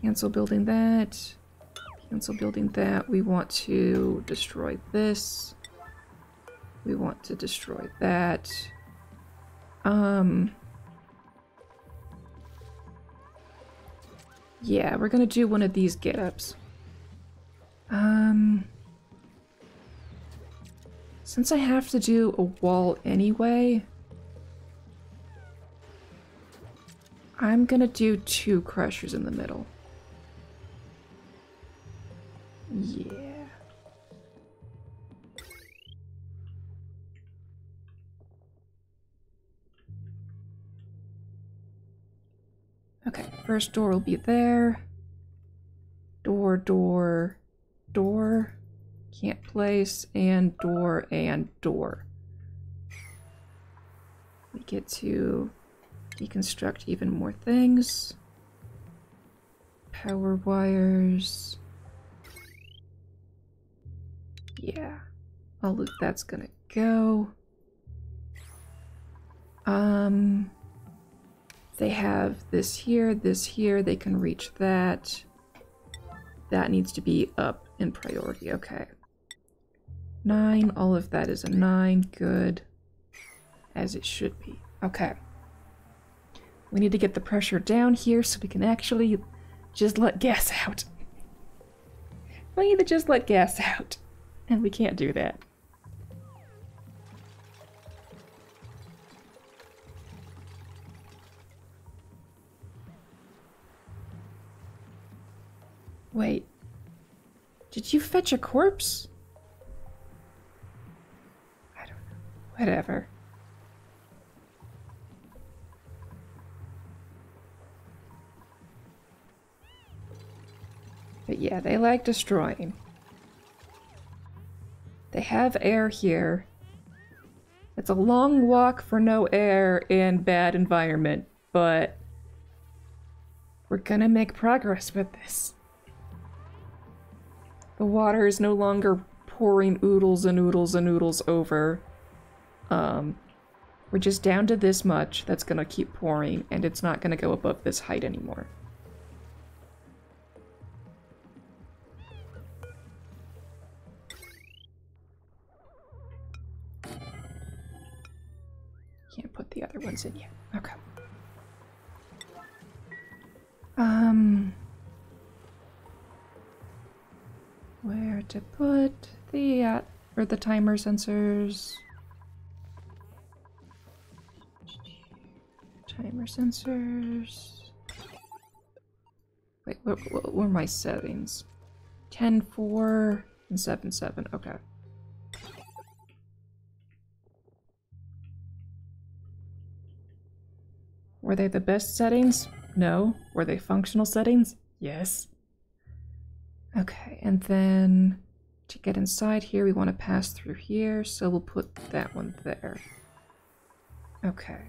Cancel building that. Cancel building that. We want to destroy this. We want to destroy that. Yeah, we're gonna do one of these get-ups. Since I have to do a wall anyway, I'm gonna do 2 crushers in the middle. Yeah. Okay, first door will be there. Door, door, door. Can't place, and door, and door. We get to deconstruct even more things. Power wires. Yeah. All of that's gonna go. They have this here, they can reach that. That needs to be up in priority, okay. 9, all of that is a 9, good. As it should be, okay. We need to get the pressure down here so we can actually just let gas out. We need to just let gas out, and we can't do that. Wait, did you fetch a corpse? I don't know. Whatever. But yeah, they like destroying. They have air here. It's a long walk for no air and bad environment, but we're gonna make progress with this. The water is no longer pouring oodles and oodles and oodles over. We're just down to this much that's gonna keep pouring, and it's not gonna go above this height anymore. Can't put the other ones in yet. Okay. Where to put the or the timer sensors? Timer sensors. Wait, what were my settings? 10.4 and 7.7. Okay. Were they the best settings? No. Were they functional settings? Yes. Okay, and then to get inside here, we want to pass through here, so we'll put that one there. Okay.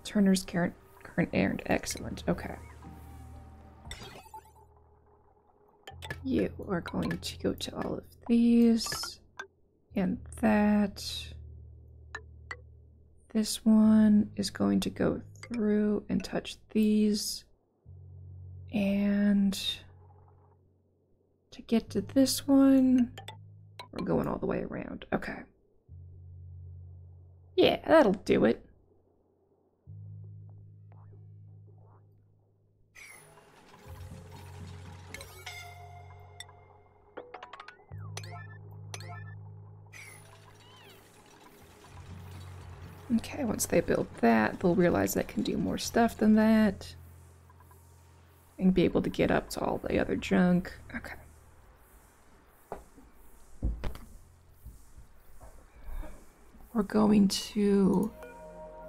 Turner's current errand, excellent. Okay. You are going to go to all of these. And that. This one is going to go through and touch these. And to get to this one, we're going all the way around. Okay. Yeah, that'll do it. Okay, once they build that, they'll realize they can do more stuff than that. And be able to get up to all the other junk. Okay. We're going to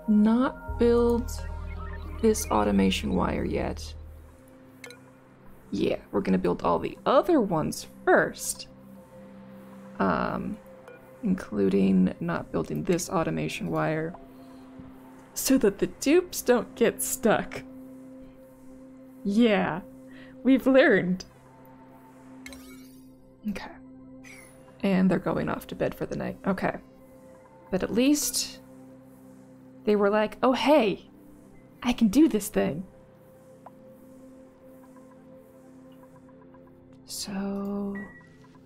not build this automation wire yet. Yeah, we're gonna build all the other ones first. Including not building this automation wire so that the dupes don't get stuck. Yeah, we've learned. Okay. And they're going off to bed for the night. Okay. But at least they were like, oh hey, I can do this thing. So,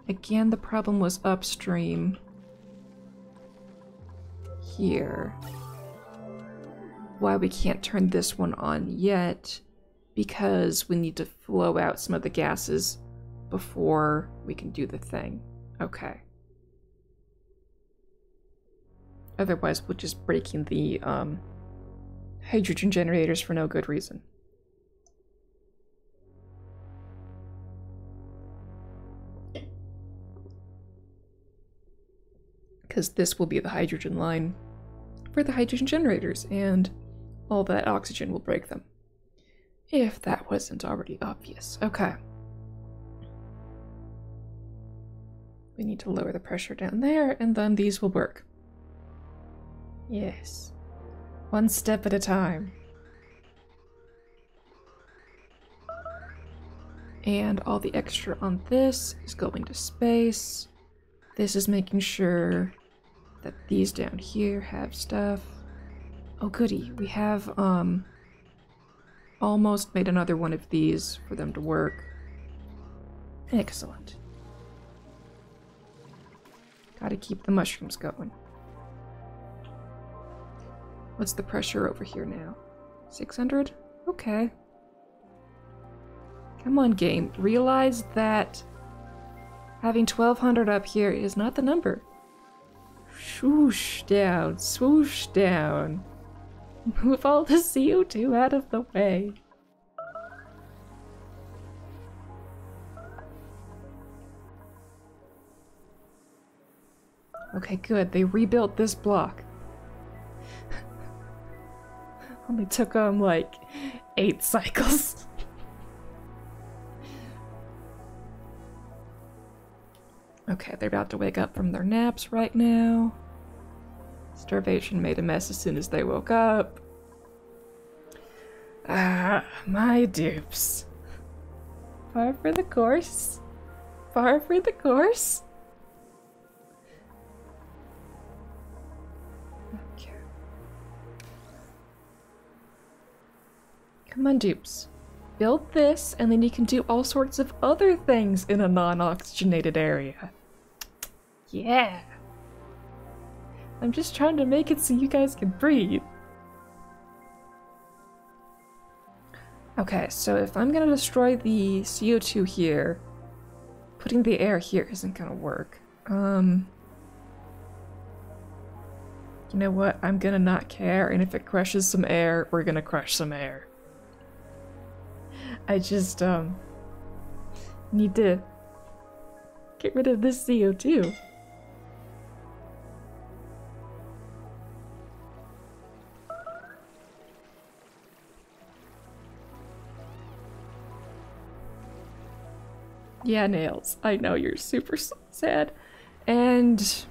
again, the problem was upstream. Here. Why we can't turn this one on yet, because we need to flow out some of the gases before we can do the thing. Okay. Otherwise, we're just breaking the hydrogen generators for no good reason. Because this will be the hydrogen line for the hydrogen generators, and all that oxygen will break them. If that wasn't already obvious. Okay. We need to lower the pressure down there, and then these will work. Yes. One step at a time. And all the extra on this is going to space. This is making sure that these down here have stuff. Oh goody, we have almost made another one of these for them to work. Excellent. Gotta keep the mushrooms going. What's the pressure over here now? 600? Okay. Come on, game. Realize that having 1200 up here is not the number. Swoosh down, swoosh down. Move all the CO2 out of the way. Okay, good. They rebuilt this block. Only took them like 8 cycles. Okay, they're about to wake up from their naps right now. Starvation made a mess as soon as they woke up. Ah, my dupes. Par for the course. Par for the course. Okay. Come on, dupes. Build this, and then you can do all sorts of other things in a non-oxygenated area. Yeah. I'm just trying to make it so you guys can breathe. Okay, so if I'm gonna destroy the CO2 here, putting the air here isn't gonna work. You know what? I'm gonna not care, and if it crushes some air, we're gonna crush some air. I just, need to get rid of this CO2. Yeah, Nails, I know you're super sad. And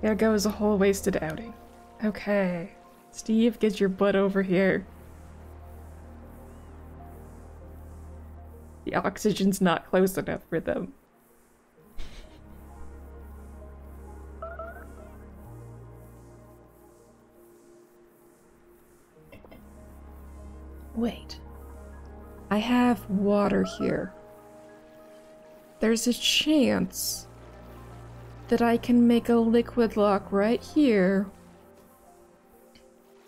there goes a whole wasted outing. Okay, Steve, get your butt over here. The oxygen's not close enough for them. Wait. I have water here. There's a chance that I can make a liquid lock right here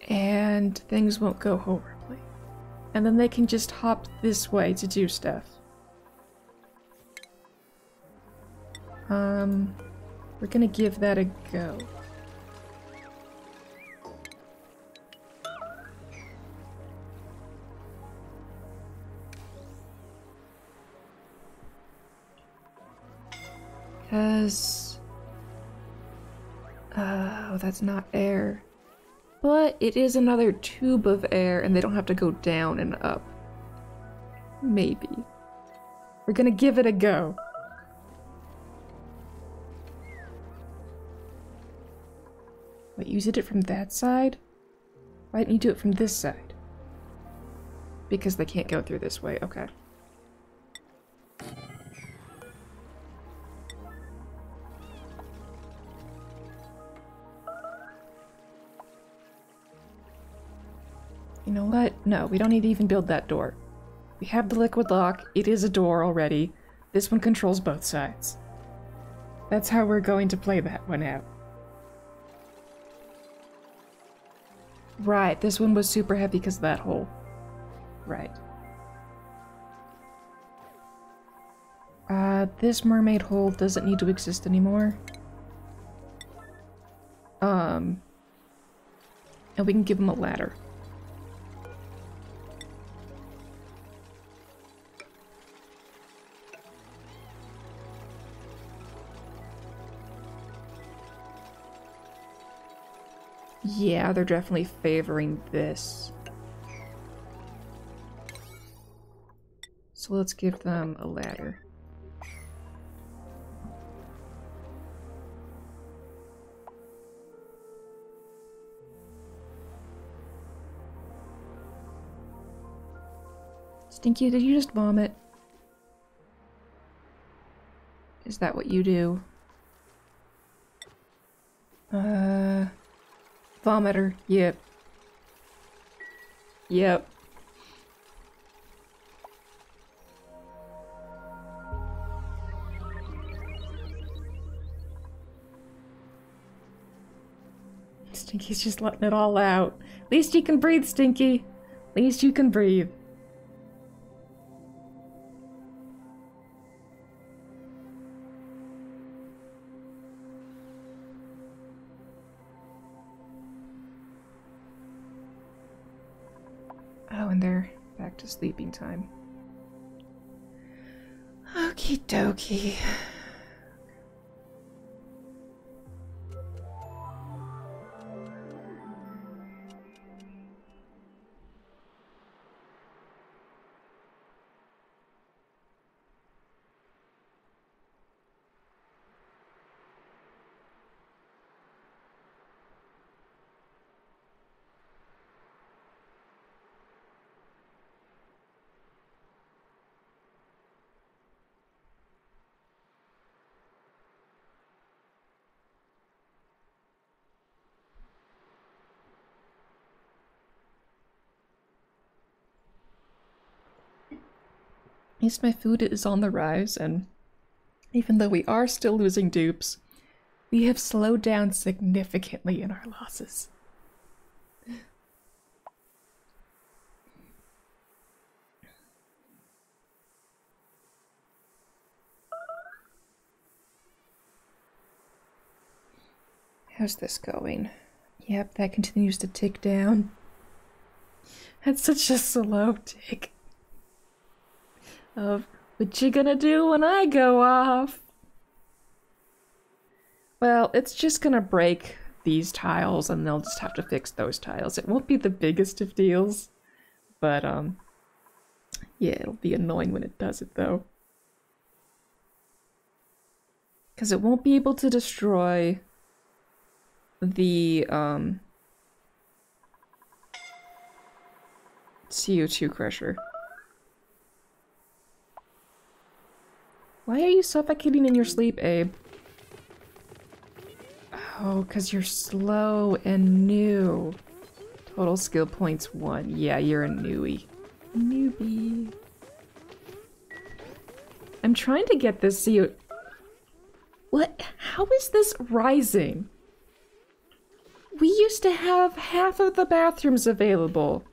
and things won't go horribly. And then they can just hop this way to do stuff. We're gonna give that a go. Because... oh, that's not air. But it is another tube of air, and they don't have to go down and up. Maybe. We're gonna give it a go. Wait, you did it from that side? Why didn't you do it from this side? Because they can't go through this way, okay. You know what? No, we don't need to even build that door. We have the liquid lock. It is a door already. This one controls both sides. That's how we're going to play that one out. Right, this one was super heavy because of that hole. Right. This mermaid hole doesn't need to exist anymore. And we can give him a ladder. Yeah, they're definitely favoring this. So let's give them a ladder. Stinky, did you just vomit? Is that what you do? Vomiter. Yep. Yep. Stinky's just letting it all out. At least you can breathe, Stinky. At least you can breathe. Oh, and they're back to sleeping time. Okie dokie. At least my food is on the rise, and even though we are still losing dupes, we have slowed down significantly in our losses. How's this going? Yep, that continues to tick down. That's such a slow tick. Of what you gonna do when I go off? Well, it's just gonna break these tiles and they'll just have to fix those tiles. It won't be the biggest of deals, but yeah, it'll be annoying when it does it though. Because it won't be able to destroy the CO2 crusher. Why are you suffocating in your sleep, Abe? Oh, because you're slow and new. Total skill points 1. Yeah, you're a newie. Newbie. I'm trying to get this CO... What? How is this rising? We used to have half of the bathrooms available.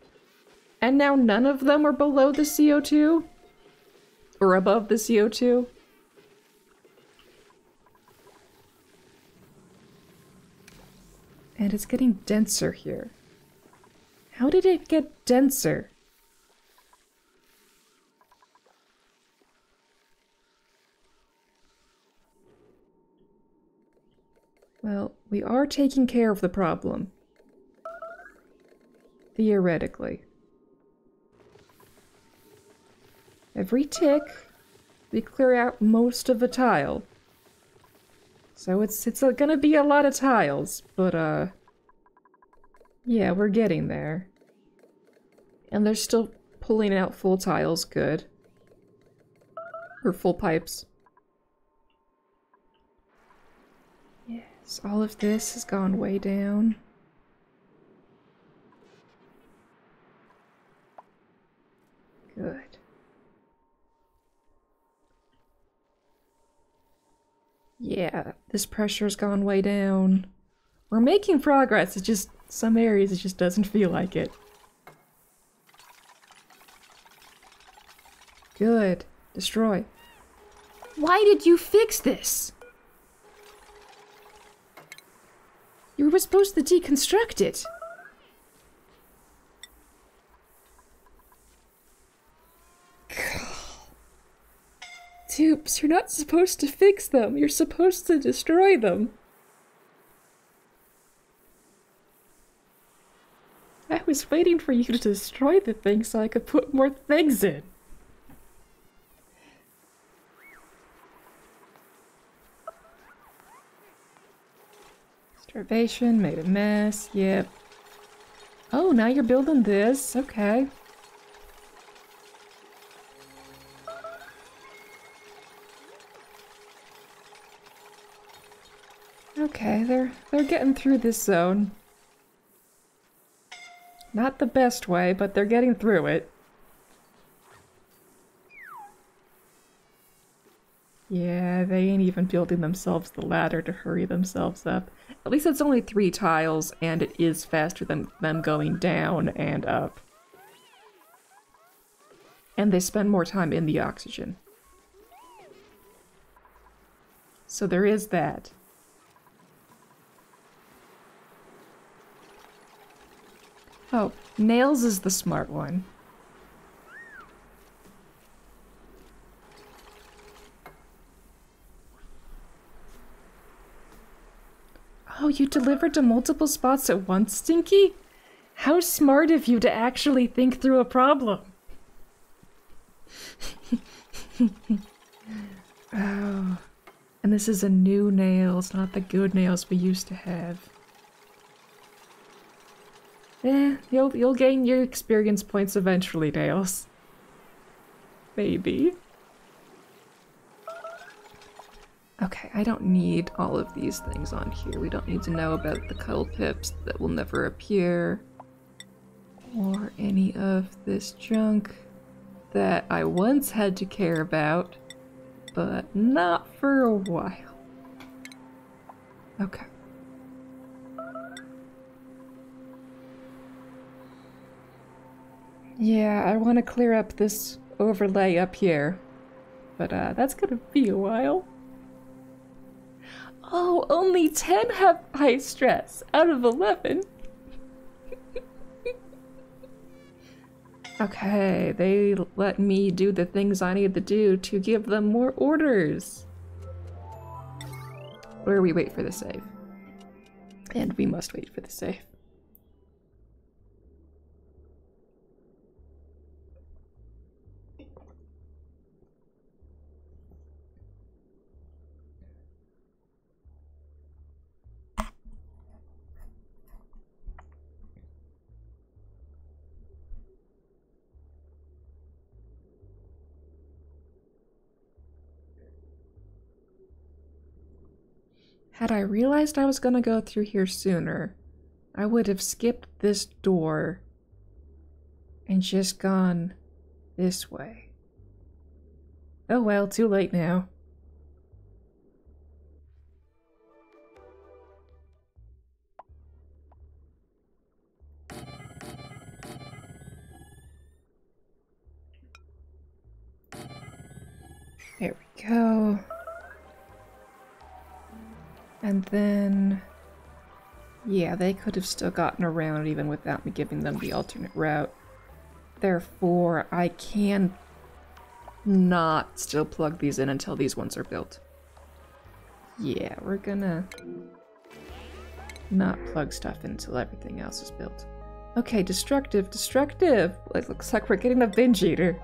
And now none of them are below the CO2? Or above the CO2? And it's getting denser here. How did it get denser? Well, we are taking care of the problem. Theoretically. Every tick, we clear out most of the tile. So it's gonna be a lot of tiles, but yeah, we're getting there. And they're still pulling out full tiles, good. Or full pipes. Yes, all of this has gone way down. Good. Yeah, this pressure's gone way down. We're making progress, it's just some areas it just doesn't feel like it. Good. Destroy. Why did you fix this? You were supposed to deconstruct it. Dupes, you're not supposed to fix them. You're supposed to destroy them. I was waiting for you to destroy the thing so I could put more things in. Starvation, made a mess, yep. Oh, now you're building this, okay. Okay, they're getting through this zone. Not the best way, but they're getting through it. Yeah, they ain't even building themselves the ladder to hurry themselves up. At least it's only 3 tiles, and it is faster than them going down and up. And they spend more time in the oxygen. So there is that. Oh, Nails is the smart one. Oh, you delivered to multiple spots at once, Stinky? How smart of you to actually think through a problem. Oh, and this is a new Nails, not the good Nails we used to have. You'll gain your experience points eventually, Nails. Maybe. Okay, I don't need all of these things on here. We don't need to know about the Cuddle Pips that will never appear. Or any of this junk that I once had to care about, but not for a while. Okay. Yeah, I want to clear up this overlay up here, but that's gonna be a while. Oh, only 10 have high stress out of 11. Okay, they let me do the things I need to do to give them more orders. Or we wait for the save. And we must wait for the save. Had I realized I was gonna go through here sooner, I would have skipped this door and just gone this way. Oh well, too late now. There we go. And then, yeah, they could have still gotten around even without me giving them the alternate route. Therefore, I can not still plug these in until these ones are built. Yeah, we're gonna not plug stuff in until everything else is built. Okay, destructive, destructive! It looks like we're getting a binge eater.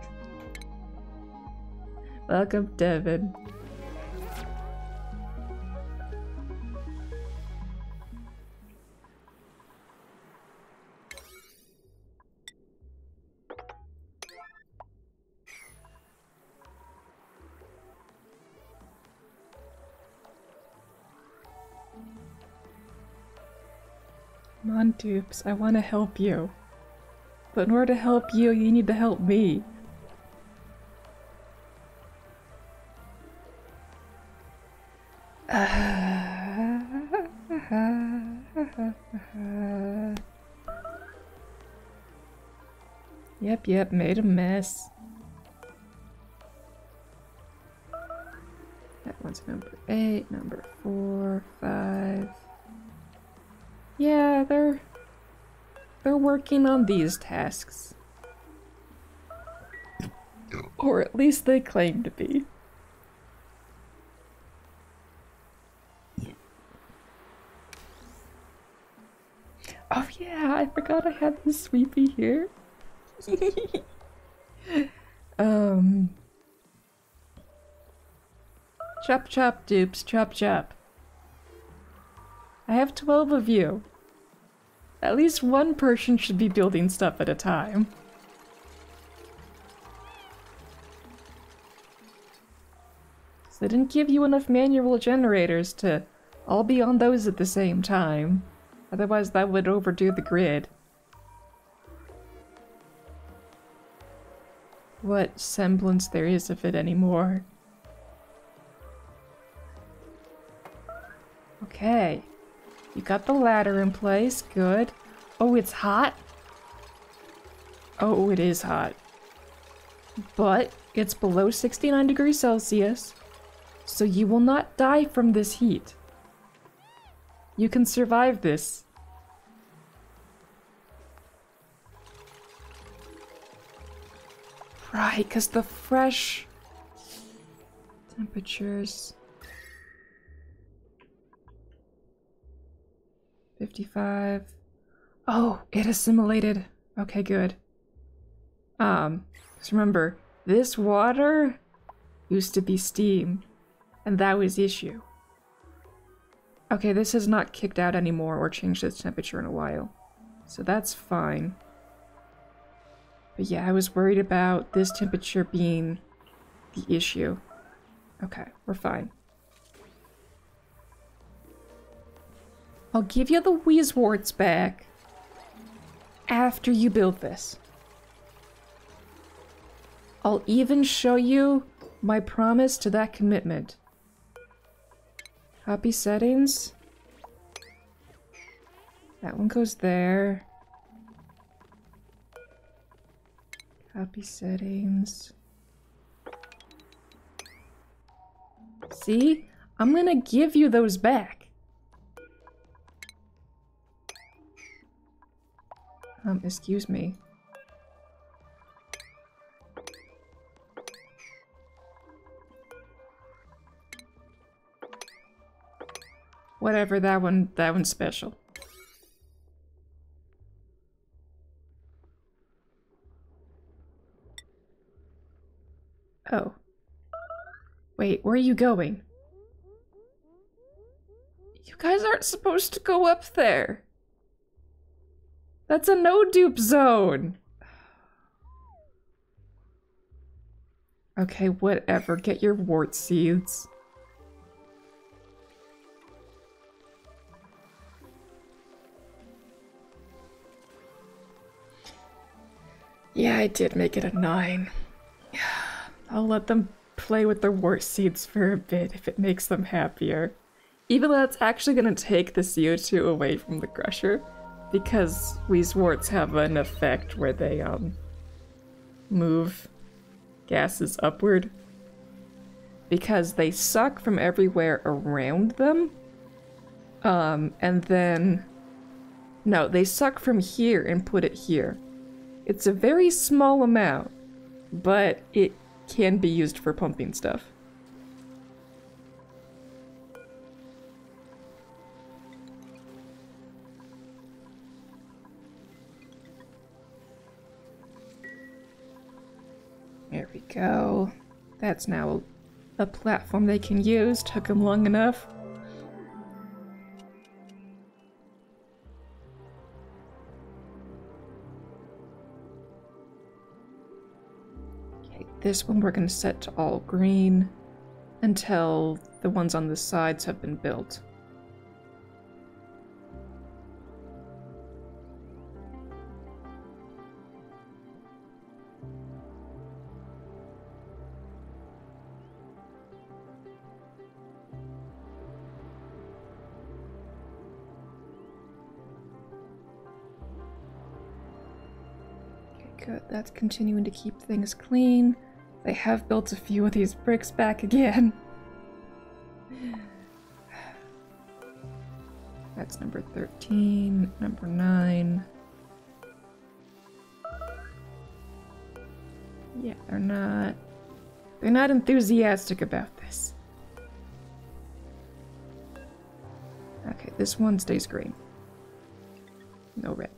Welcome, Devin. Come on, dupes, I want to help you. But in order to help you, you need to help me. Yep, made a mess. That one's number 8, number 4, 5. Yeah, they're working on these tasks. Or at least they claim to be. Oh yeah, I forgot I had the sweepy here. Chop chop dupes, chop chop. I have 12 of you. At least one person should be building stuff at a time. So they didn't give you enough manual generators to all be on those at the same time. Otherwise that would overdo the grid. What semblance there is of it anymore. Okay. You got the ladder in place, good. Oh, it's hot? Oh, it is hot. But it's below 69 degrees Celsius, so you will not die from this heat. You can survive this. Right, because the fresh temperatures. 55. Oh, it assimilated. Okay, good. Just remember, this water used to be steam, and that was the issue. Okay, this has not kicked out anymore or changed its temperature in a while, so that's fine. But yeah, I was worried about this temperature being the issue. Okay, we're fine. I'll give you the Wheezeworts back after you build this. I'll even show you my promise to that commitment. Copy settings. That one goes there. Copy settings. See? I'm gonna give you those back. Excuse me. Whatever, that one's special. Oh. Wait, where are you going? You guys aren't supposed to go up there. That's a no-dupe zone! Okay, whatever. Get your wart seeds. Yeah, I did make it a 9. I'll let them play with their wart seeds for a bit if it makes them happier. Even though it's actually gonna take the CO2 away from the crusher. Because Wheezeworts have an effect where they, move gases upward. Because they suck from everywhere around them. And then... No, they suck from here and put it here. It's a very small amount, but it can be used for pumping stuff. There we go. That's now a platform they can use. Took them long enough. Okay, this one we're going to set to all green until the ones on the sides have been built. Good, that's continuing to keep things clean. They have built a few of these bricks back again. That's number 13, number 9. Yeah, they're not enthusiastic about this. Okay, this one stays green. No red.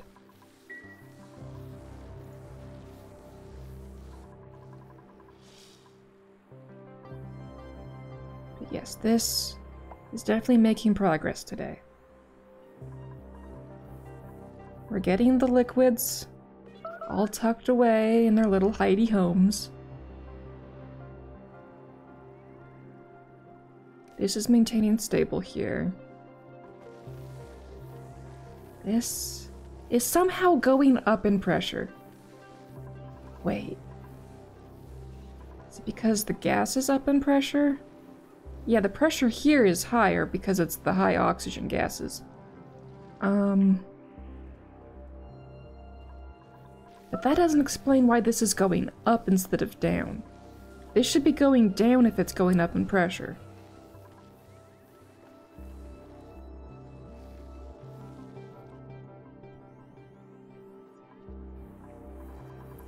But yes, this is definitely making progress today. We're getting the liquids all tucked away in their little hidey homes. This is maintaining stable here. This is somehow going up in pressure. Wait. Is it because the gas is up in pressure? Yeah, the pressure here is higher because it's the high oxygen gases. But that doesn't explain why this is going up instead of down. This should be going down if it's going up in pressure.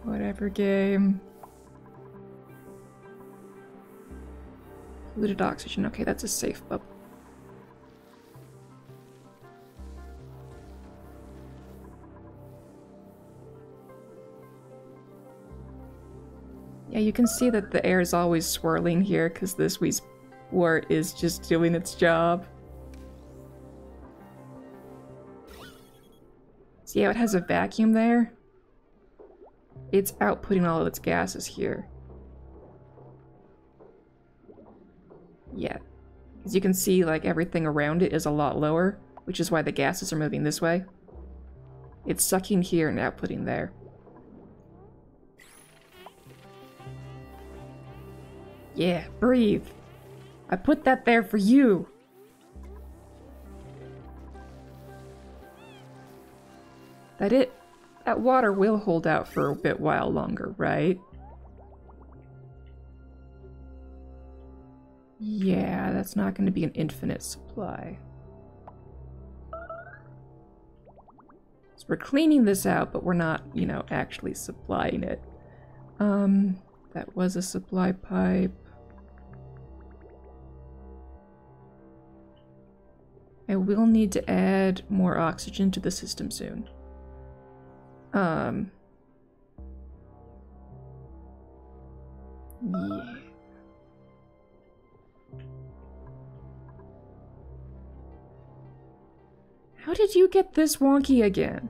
Whatever, game. Polluted oxygen. Okay, that's a safe bubble. Yeah, you can see that the air is always swirling here because this wort is just doing its job. See how it has a vacuum there? It's outputting all of its gases here. Yeah. As you can see, like, everything around it is a lot lower, which is why the gases are moving this way. It's sucking here and outputting there. Yeah, breathe. I put that there for you. That water will hold out for a bit while longer, right? Yeah, that's not going to be an infinite supply. So we're cleaning this out, but we're not, you know, actually supplying it. That was a supply pipe. I will need to add more oxygen to the system soon. Yeah. How did you get this wonky again?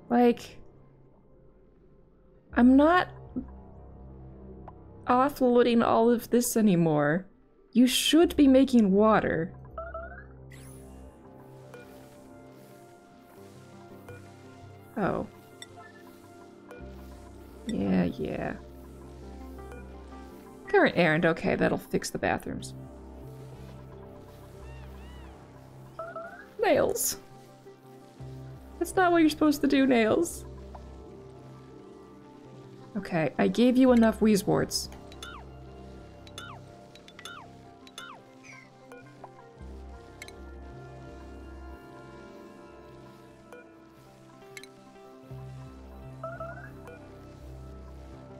Like, I'm not offloading all of this anymore. You should be making water. Oh. Yeah. Current errand, okay, that'll fix the bathrooms. Nails. That's not what you're supposed to do, Nails. Okay, I gave you enough Wheezeworts.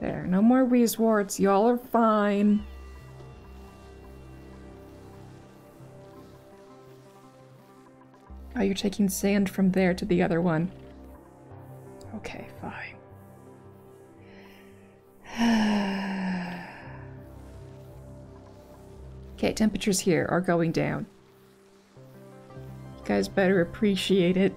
There, no more Wheezeworts. Y'all are fine. Oh, you're taking sand from there to the other one. Okay, fine. Okay, temperatures here are going down. You guys better appreciate it.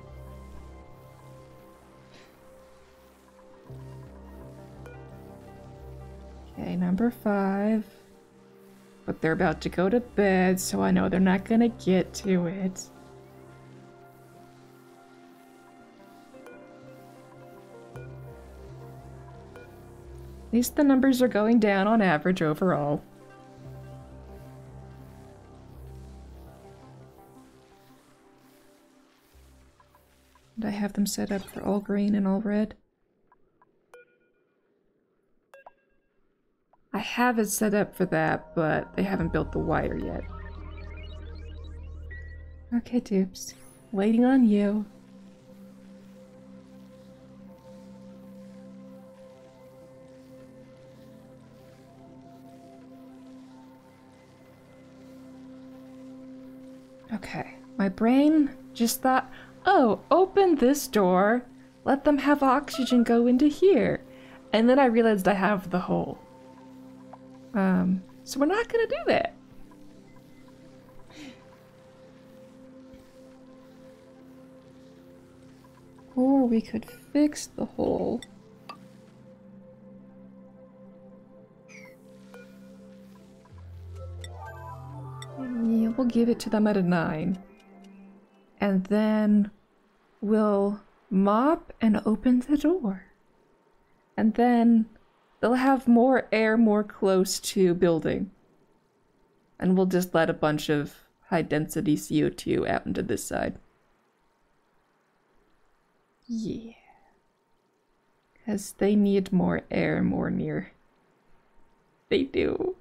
Okay, number 5. But they're about to go to bed, so I know they're not gonna get to it. At least the numbers are going down on average overall. And I have them set up for all green and all red. I have it set up for that, but they haven't built the wire yet. Okay, dupes. Waiting on you. Okay, my brain just thought, oh, open this door, let them have oxygen go into here. And then I realized I have the hole. So we're not gonna do that. Or we could fix the hole. Yeah, we'll give it to them at a 9. And then we'll mop and open the door. And then they'll have more air more close to building. And we'll just let a bunch of high density CO2 out into this side. Yeah. Because they need more air more near. They do.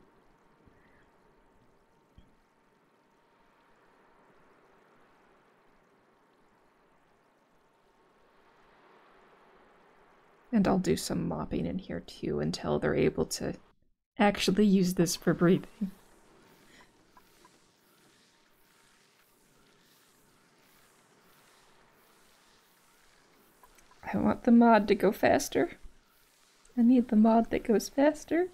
And I'll do some mopping in here too until they're able to actually use this for breathing. I want the mod to go faster. I need the mod that goes faster.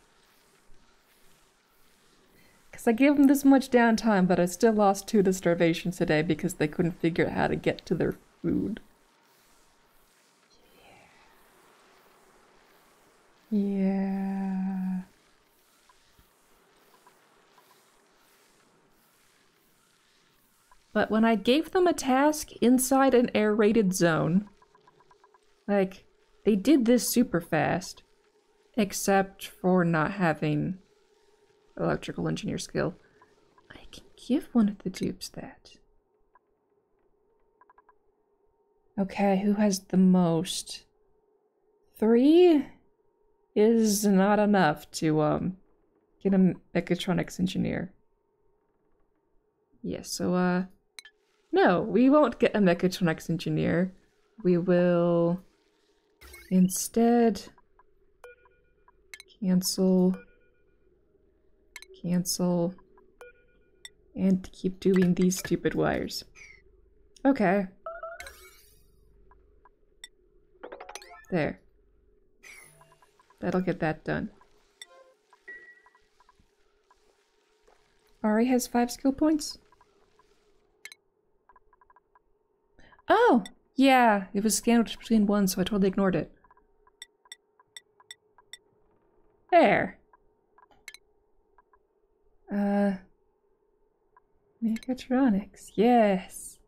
Because I gave them this much downtime, but I still lost 2 to starvation today because they couldn't figure out how to get to their food. Yeah. But when I gave them a task inside an air-rated zone, like, they did this super fast, except for not having electrical engineer skill. I can give one of the dupes that. Okay, who has the most? 3 is not enough to get a mechatronics engineer. Yes, so no, we won't get a mechatronics engineer. We will instead cancel, and keep doing these stupid wires. Okay. There. That'll get that done. Ari has 5 skill points. Oh! Yeah, it was sandwiched between 1, so I totally ignored it. There. Mechatronics, yes.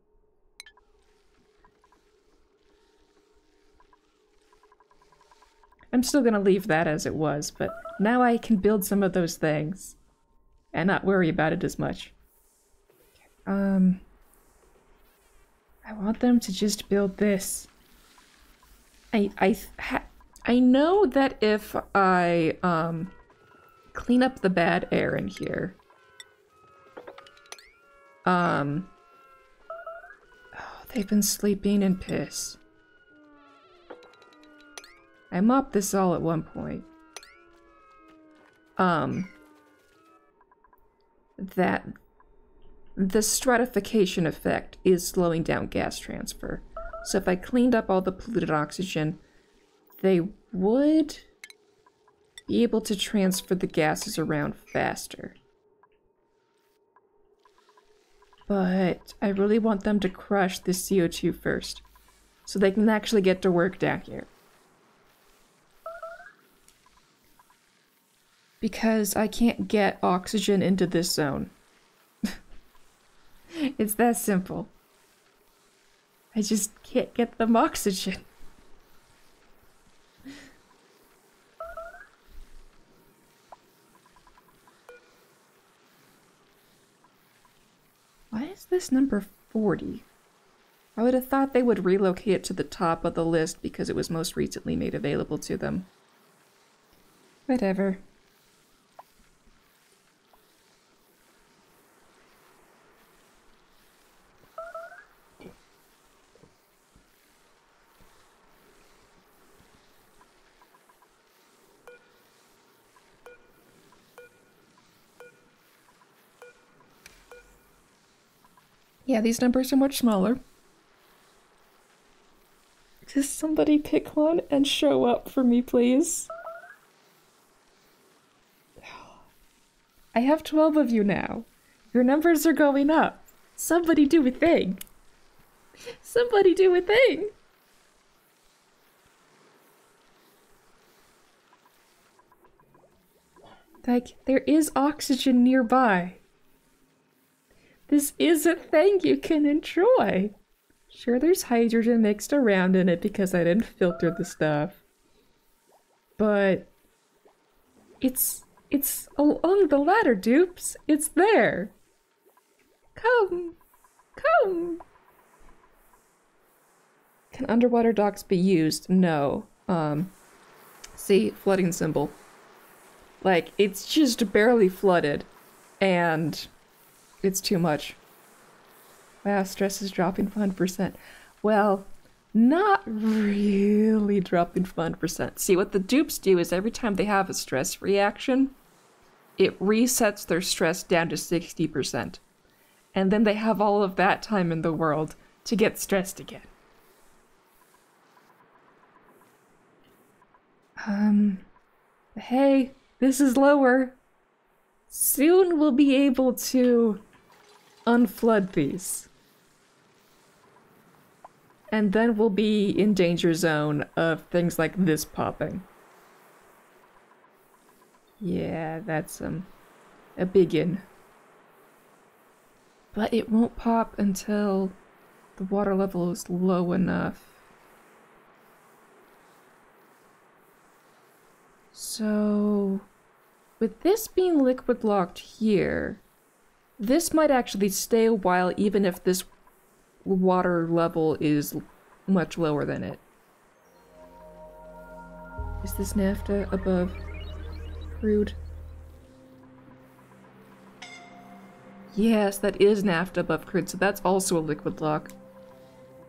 I'm still gonna leave that as it was, but now I can build some of those things and not worry about it as much. I want them to just build this. I know that if I clean up the bad air in here, oh, they've been sleeping in piss. I mopped this all at one point. That the stratification effect is slowing down gas transfer. So if I cleaned up all the polluted oxygen, they would be able to transfer the gases around faster. But I really want them to crush the CO2 first, so they can actually get to work down here. Because I can't get oxygen into this zone. It's that simple. I just can't get them oxygen. Why is this number 40? I would have thought they would relocate it to the top of the list because it was most recently made available to them. Whatever. Yeah, these numbers are much smaller. Just somebody pick one and show up for me, please. I have 12 of you now. Your numbers are going up. Somebody do a thing. Somebody do a thing. Like, there is oxygen nearby. This is a thing you can enjoy. Sure, there's hydrogen mixed around in it because I didn't filter the stuff. But it's along the ladder, dupes. It's there. Come. Come. Can underwater docks be used? No. See, flooding symbol. Like, it's just barely flooded. And it's too much. Wow, stress is dropping 100%. Well, not really dropping 100%. See, what the dupes do is every time they have a stress reaction, it resets their stress down to 60%. And then they have all of that time in the world to get stressed again. Hey, this is lower. Soon we'll be able to unflood these. And then we'll be in danger zone of things like this popping. Yeah, that's a biggin. But it won't pop until the water level is low enough. So, with this being liquid locked here, this might actually stay a while even if this water level is much lower than it. Is this naphtha above crude? Yes, that is naphtha above crude, so that's also a liquid lock.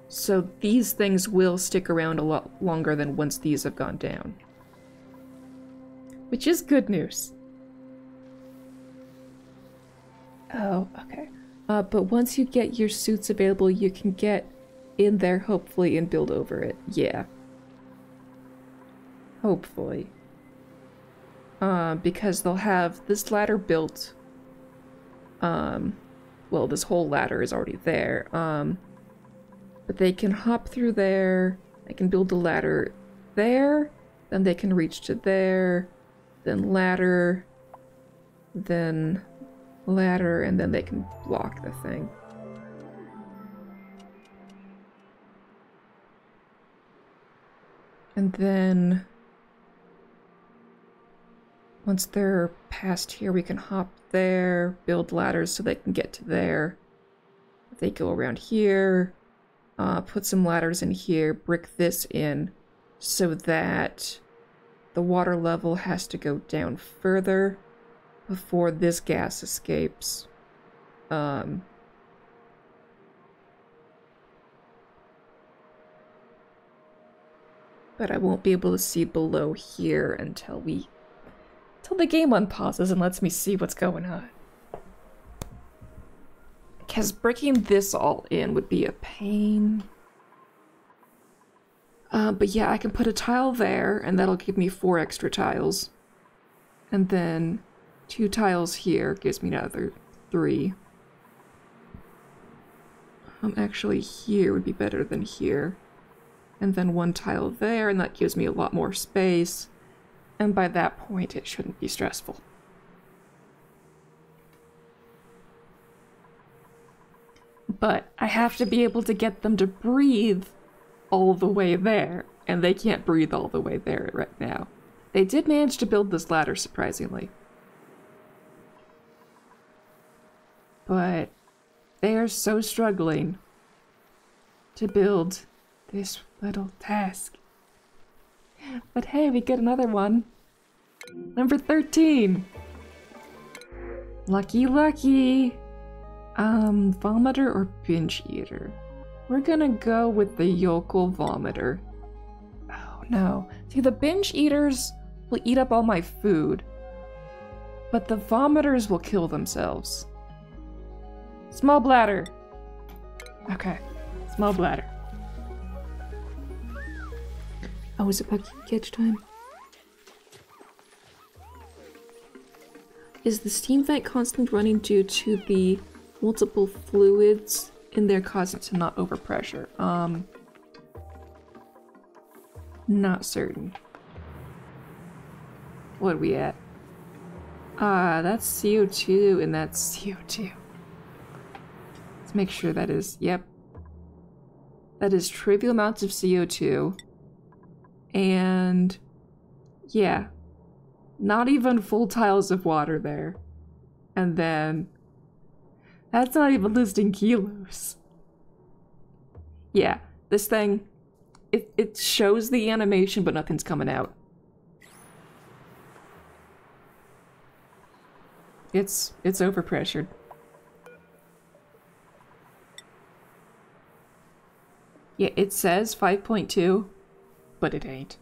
So these things will stick around a lot longer than once these have gone down. Which is good news. Oh, okay. But once you get your suits available, you can get in there, hopefully, and build over it. Yeah. Hopefully. Because they'll have this ladder built. Well, this whole ladder is already there. But they can hop through there. They can build a ladder there. Then they can reach to there. Then ladder. Then ladder, and then they can block the thing. And then once they're past here, we can hop there, build ladders so they can get to there. They go around here, put some ladders in here, brick this in so that the water level has to go down further before this gas escapes. But I won't be able to see below here until the game unpauses and lets me see what's going on. Because breaking this all in would be a pain. But yeah, I can put a tile there, and that'll give me 4 extra tiles. And then 2 tiles here gives me another 3. Actually, here would be better than here. And then 1 tile there, and that gives me a lot more space. And by that point, it shouldn't be stressful. But I have to be able to get them to breathe all the way there, and they can't breathe all the way there right now. They did manage to build this ladder, surprisingly. But they are so struggling to build this little task. But hey, we get another one. Number 13. Lucky, lucky. Vomiter or binge eater? We're gonna go with the yokel vomiter. Oh no. See, the binge eaters will eat up all my food, but the vomiters will kill themselves. Small bladder. Okay, small bladder. Oh, is it pumpkin catch time? Is the steam vent constantly running due to the multiple fluids in there causing it to not overpressure? Not certain. What are we at? That's CO2 and that's CO2. Let's make sure that is, yep. That is trivial amounts of CO2. And yeah, not even full tiles of water there. And then that's not even listing kilos. Yeah, this thing, it shows the animation, but nothing's coming out. It's overpressured. Yeah, it says 5.2, but it ain't.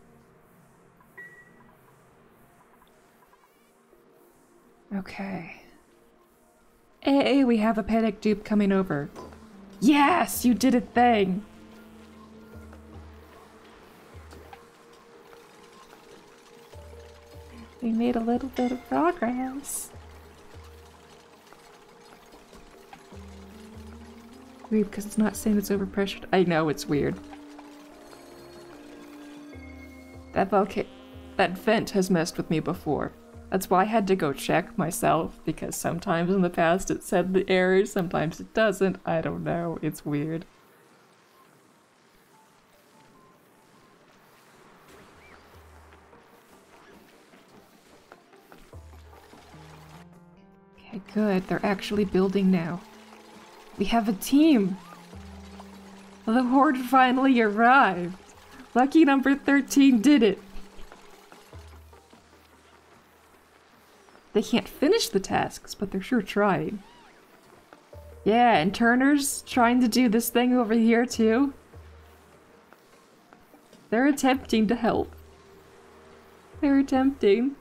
Okay. Hey, we have a panic dupe coming over. Yes, you did a thing! We made a little bit of progress. Weird, because it's not saying it's overpressured. I know, it's weird. That vent has messed with me before. That's why I had to go check myself, because sometimes in the past it said the error, sometimes it doesn't. I don't know. It's weird. Okay, good. They're actually building now. We have a team! The Horde finally arrived! Lucky number 13 did it! They can't finish the tasks, but they're sure trying. Yeah, and Turner's trying to do this thing over here too. They're attempting to help. They're attempting.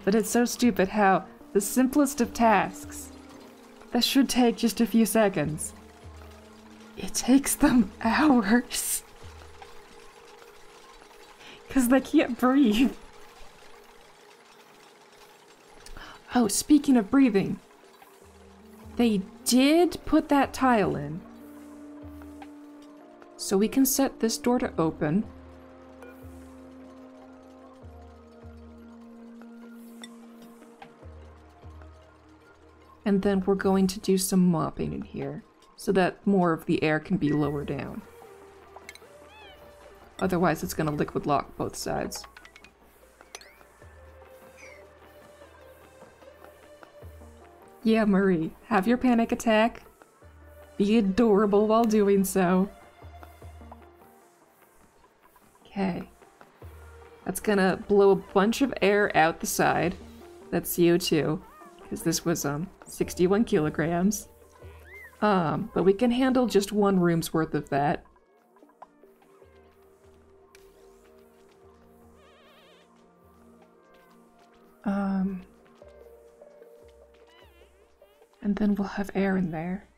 But it's so stupid how the simplest of tasks that should take just a few seconds, it takes them hours. Because they can't breathe. Oh, speaking of breathing, they did put that tile in. So we can set this door to open. And then we're going to do some mopping in here, so that more of the air can be lower down. Otherwise it's going to liquid lock both sides. Yeah, Marie, have your panic attack. Be adorable while doing so. Okay. That's gonna blow a bunch of air out the side. That's CO2. Because this was 61 kilograms. But we can handle just one room's worth of that. And then we'll have air in there.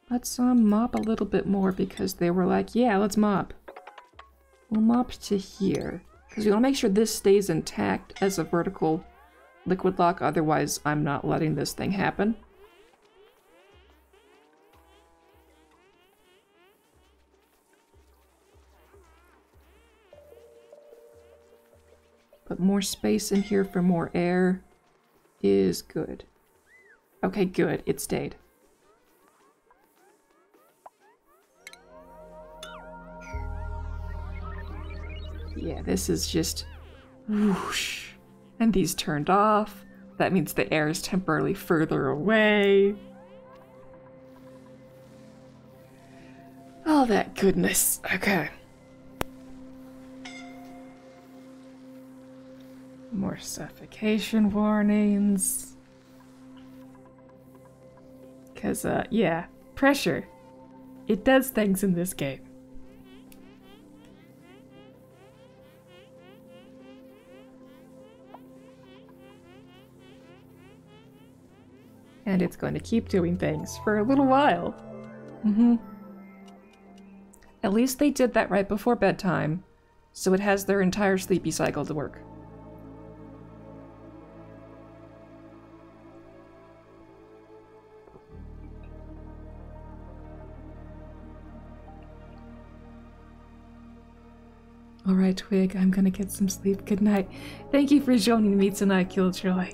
Let's mop a little bit more because they were like, yeah, let's mop. We'll mop to here. Because we want to make sure this stays intact as a vertical liquid lock, otherwise I'm not letting this thing happen. But more space in here for more air is good. Okay, good, it stayed. Yeah, this is just whoosh. And these turned off. That means the air is temporarily further away. All that goodness. Okay. More suffocation warnings. Because, yeah, pressure. It does things in this game. And it's going to keep doing things for a little while. Mm-hmm. At least they did that right before bedtime, so it has their entire sleepy cycle to work. Alright, Twig, I'm gonna get some sleep. Good night. Thank you for joining me tonight, Killjoy.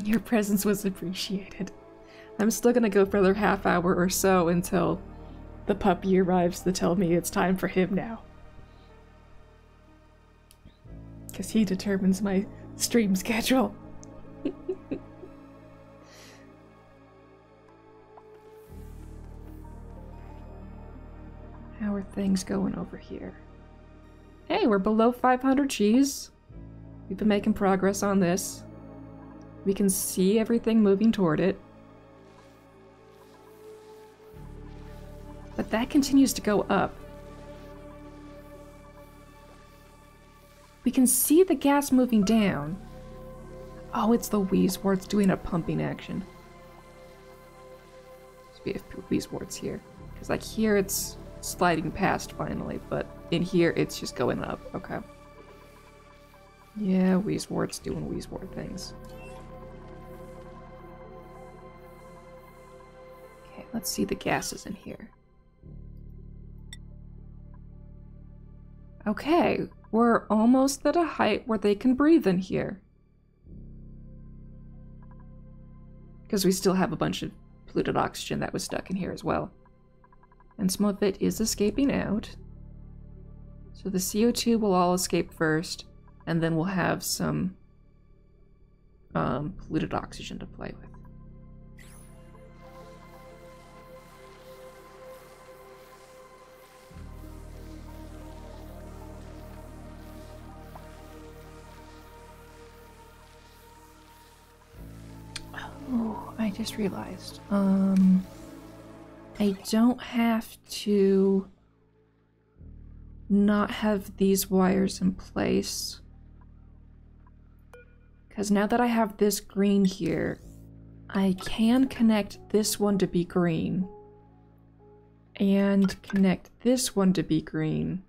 Your presence was appreciated. I'm still gonna go for another half hour or so until the puppy arrives to tell me it's time for him now. Because he determines my stream schedule. How are things going over here? Hey, we're below 500 Gs. We've been making progress on this. We can see everything moving toward it. But that continues to go up. We can see the gas moving down. Oh, it's the Wheezeworts doing a pumping action. We have Wheezeworts here. Because like here it's sliding past finally, but in here it's just going up. Okay. Yeah, Wheezeworts doing Wheezewort things. Okay, let's see the gases in here. Okay, we're almost at a height where they can breathe in here. Because we still have a bunch of polluted oxygen that was stuck in here as well. And some of it is escaping out. So the CO2 will all escape first, and then we'll have some polluted oxygen to play with. Oh, I just realized. I don't have to not have these wires in place. Because now that I have this green here, I can connect this one to be green. And connect this one to be green.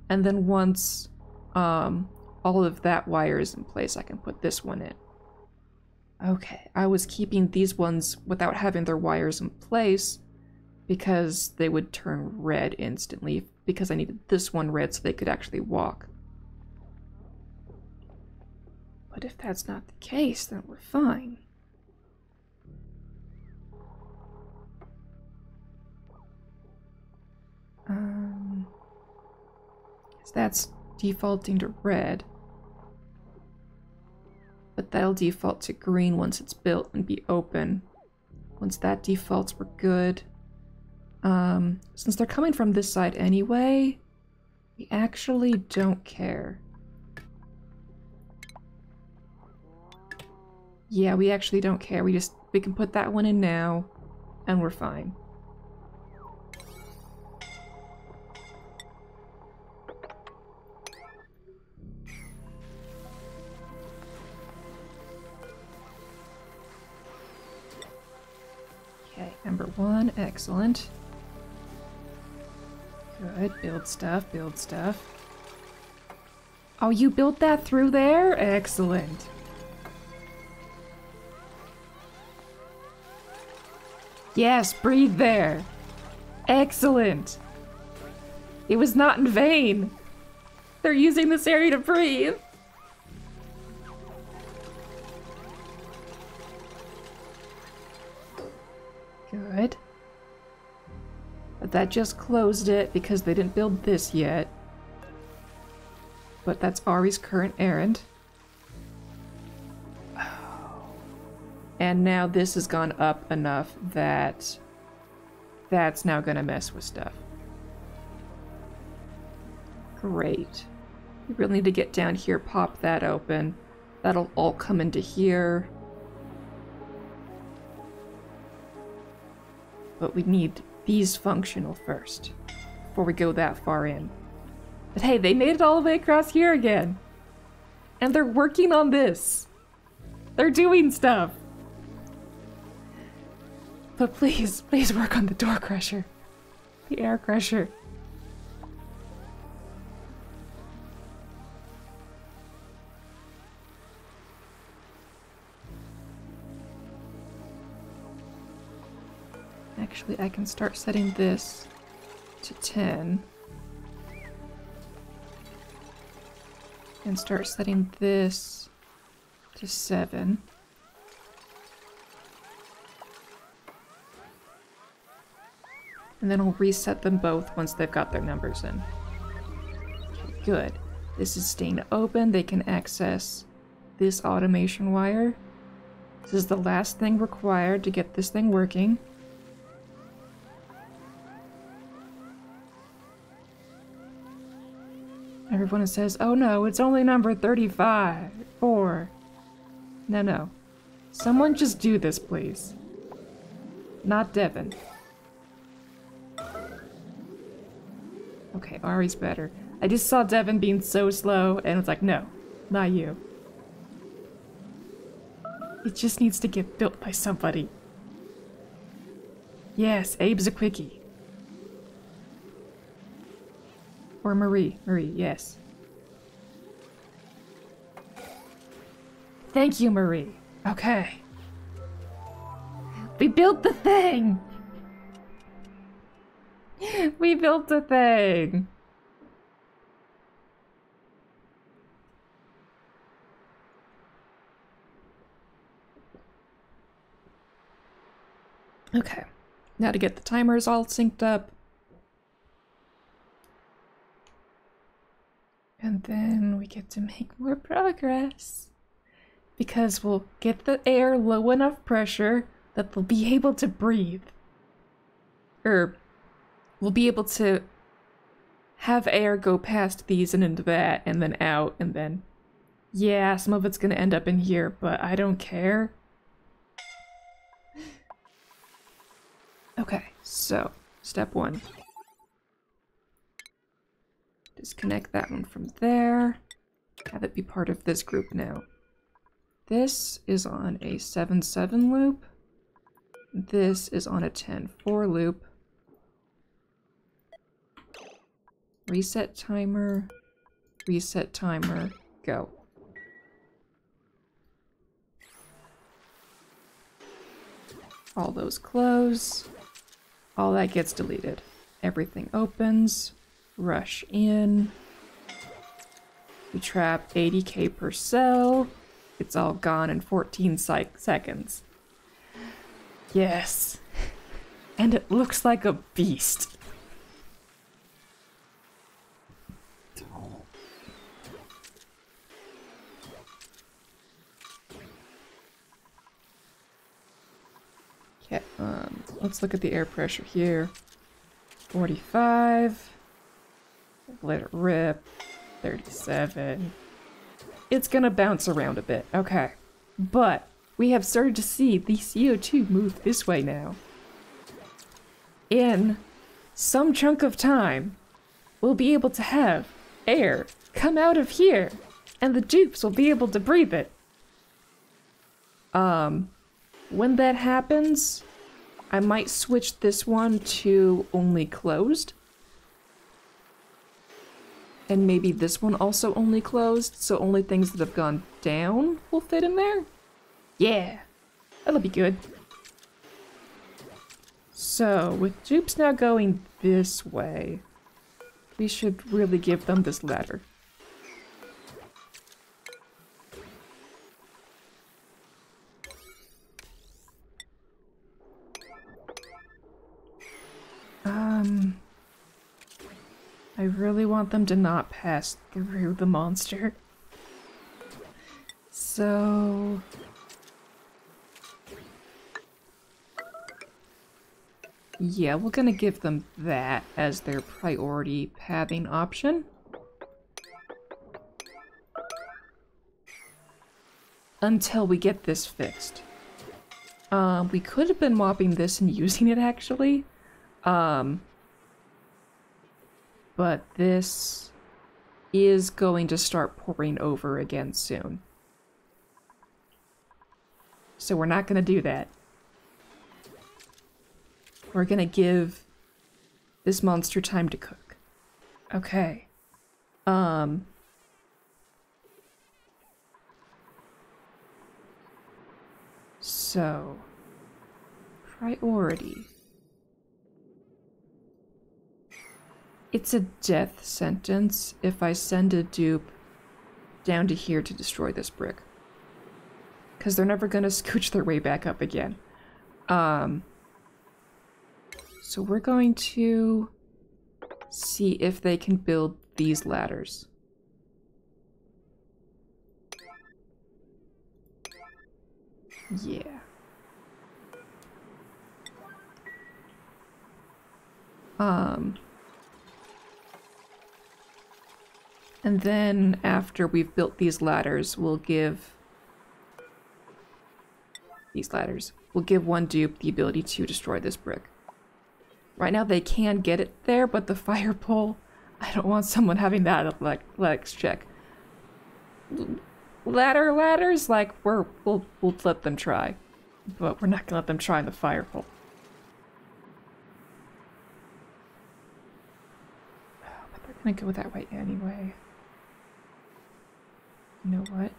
And then once all of that wire is in place, I can put this one in. Okay, I was keeping these ones without having their wires in place because they would turn red instantly, because I needed this one red so they could actually walk. But if that's not the case, then we're fine. So that's defaulting to red. But that'll default to green once it's built and be open. Once that defaults, we're good. Since they're coming from this side anyway, we actually don't care. Yeah, we actually don't care. We can put that one in now, and we're fine. Okay, number one, excellent. Good, build stuff, build stuff. Oh, you built that through there? Excellent. Yes, breathe there. Excellent. It was not in vain. They're using this area to breathe. Good. But that just closed it because they didn't build this yet. But that's Ari's current errand. And now this has gone up enough that That's now gonna mess with stuff. Great. We really need to get down here, pop that open. That'll all come into here. But we need these functional first, before we go that far in. But hey, they made it all the way across here again. And they're working on this. They're doing stuff. But please, please work on the door crusher. The air crusher. Actually, I can start setting this to 10. And start setting this to 7. And then I'll reset them both once they've got their numbers in. Okay, good. This is staying open. They can access this automation wire. This is the last thing required to get this thing working. Everyone says, oh no, it's only number 35. 4. No, no. Someone just do this, please. Not Devin. Okay, Ari's better. I just saw Devin being so slow, and it's like, no, not you. It just needs to get built by somebody. Yes, Abe's a quickie. Or Marie. Marie, yes. Thank you, Marie. Okay. We built the thing! We built the thing! Okay. Now to get the timers all synced up. And then we get to make more progress. Because we'll get the air low enough pressure that they'll be able to breathe. We'll be able to have air go past these and into that, and then out, and then... Yeah, some of it's gonna end up in here, but I don't care. Okay, so, step 1. Disconnect that one from there. Have it be part of this group now. This is on a 7-7 loop. This is on a 10-4 loop. Reset timer, go. All those close. All that gets deleted. Everything opens. Rush in. We trap 80k per cell. It's all gone in 14 seconds. Yes. And it looks like a beast. Okay, let's look at the air pressure here. 45. Let it rip. 37. It's gonna bounce around a bit, okay. But we have started to see the CO2 move this way now. In some chunk of time, we'll be able to have air come out of here, and the dupes will be able to breathe it. When that happens, I might switch this one to only closed. And maybe this one also only closed, so only things that have gone down will fit in there? Yeah, that'll be good. So, with dupes now going this way, we should really give them this ladder. I really want them to not pass through the monster. So... Yeah, we're gonna give them that as their priority pathing option. Until we get this fixed. We could have been mopping this and using it actually. But this is going to start pouring over again soon. So we're not gonna do that. We're gonna give this monster time to cook. Okay. So, priority. It's a death sentence if I send a dupe down to here to destroy this brick. Because they're never gonna scooch their way back up again. So we're going to see if they can build these ladders. Yeah. And then after we've built these ladders, we'll give one dupe the ability to destroy this brick. Right now they can get it there, but the fire pole, I don't want someone having that athletics check. Ladders, like we'll let them try, but we're not gonna let them try in the fire pole. But they're gonna go that way anyway. You know what?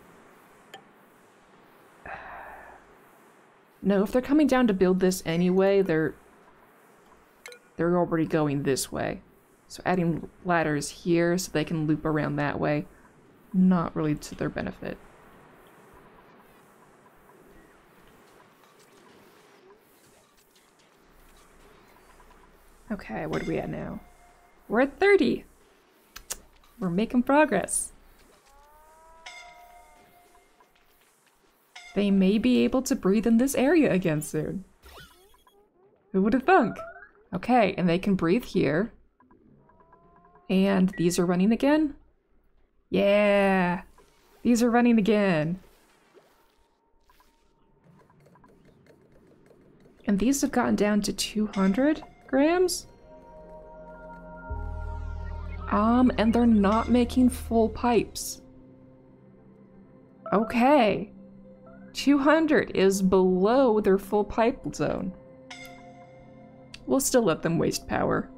No, if they're coming down to build this anyway, they're already going this way. So adding ladders here so they can loop around that way, not really to their benefit. Okay, what are we at now? We're at 30. We're making progress. They may be able to breathe in this area again soon. Who would have thunk? Okay, and they can breathe here. And these are running again? Yeah! These are running again. And these have gotten down to 200 grams? And they're not making full pipes. Okay. 200 is below their full pipe zone. We'll still let them waste power.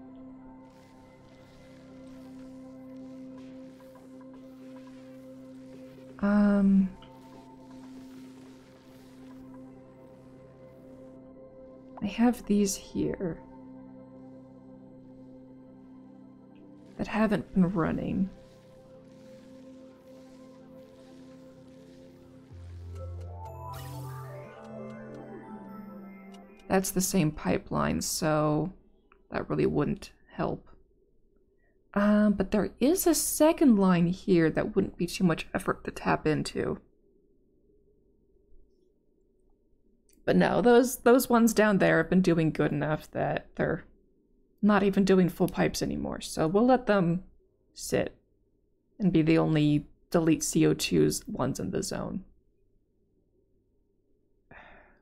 I have these here that haven't been running. That's the same pipeline, so that really wouldn't help. But there is a second line here that wouldn't be too much effort to tap into. But no, those ones down there have been doing good enough that they're not even doing full pipes anymore. So we'll let them sit and be the only delete CO2's ones in the zone.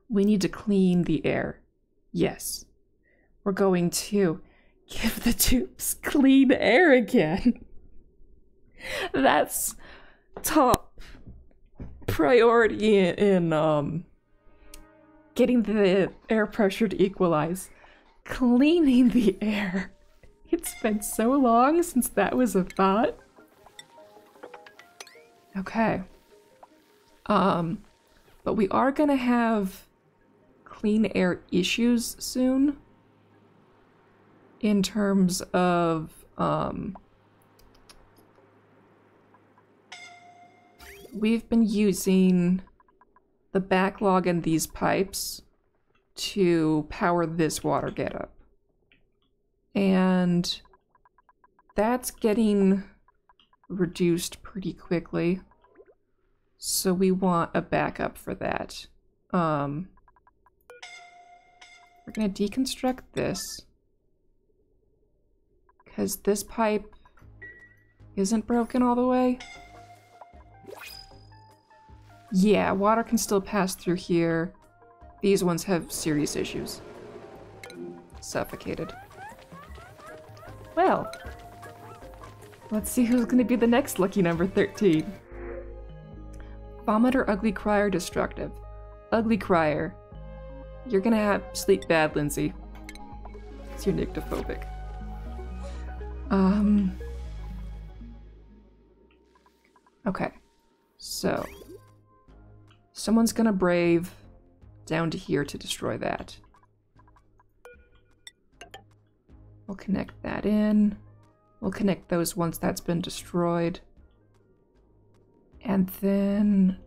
We need to clean the air. Yes. We're going to give the tubes clean air again. That's top priority in getting the air pressure to equalize. Cleaning the air. It's been so long since that was a thought. Okay. But we are gonna have clean air issues soon. In terms of, we've been using the backlog in these pipes to power this water getup. And that's getting reduced pretty quickly. So we want a backup for that. We're We're gonna deconstruct this. Because this pipe isn't broken all the way. Yeah, water can still pass through here. These ones have serious issues. Suffocated. Well, let's see who's gonna be the next lucky number 13. Vomit or Ugly Crier destructive. Ugly Crier. You're gonna have sleep bad, Lindsay. It's your nyctophobic. Okay. So. Someone's gonna brave down to here to destroy that. We'll connect that in. We'll connect those once that's been destroyed. And then...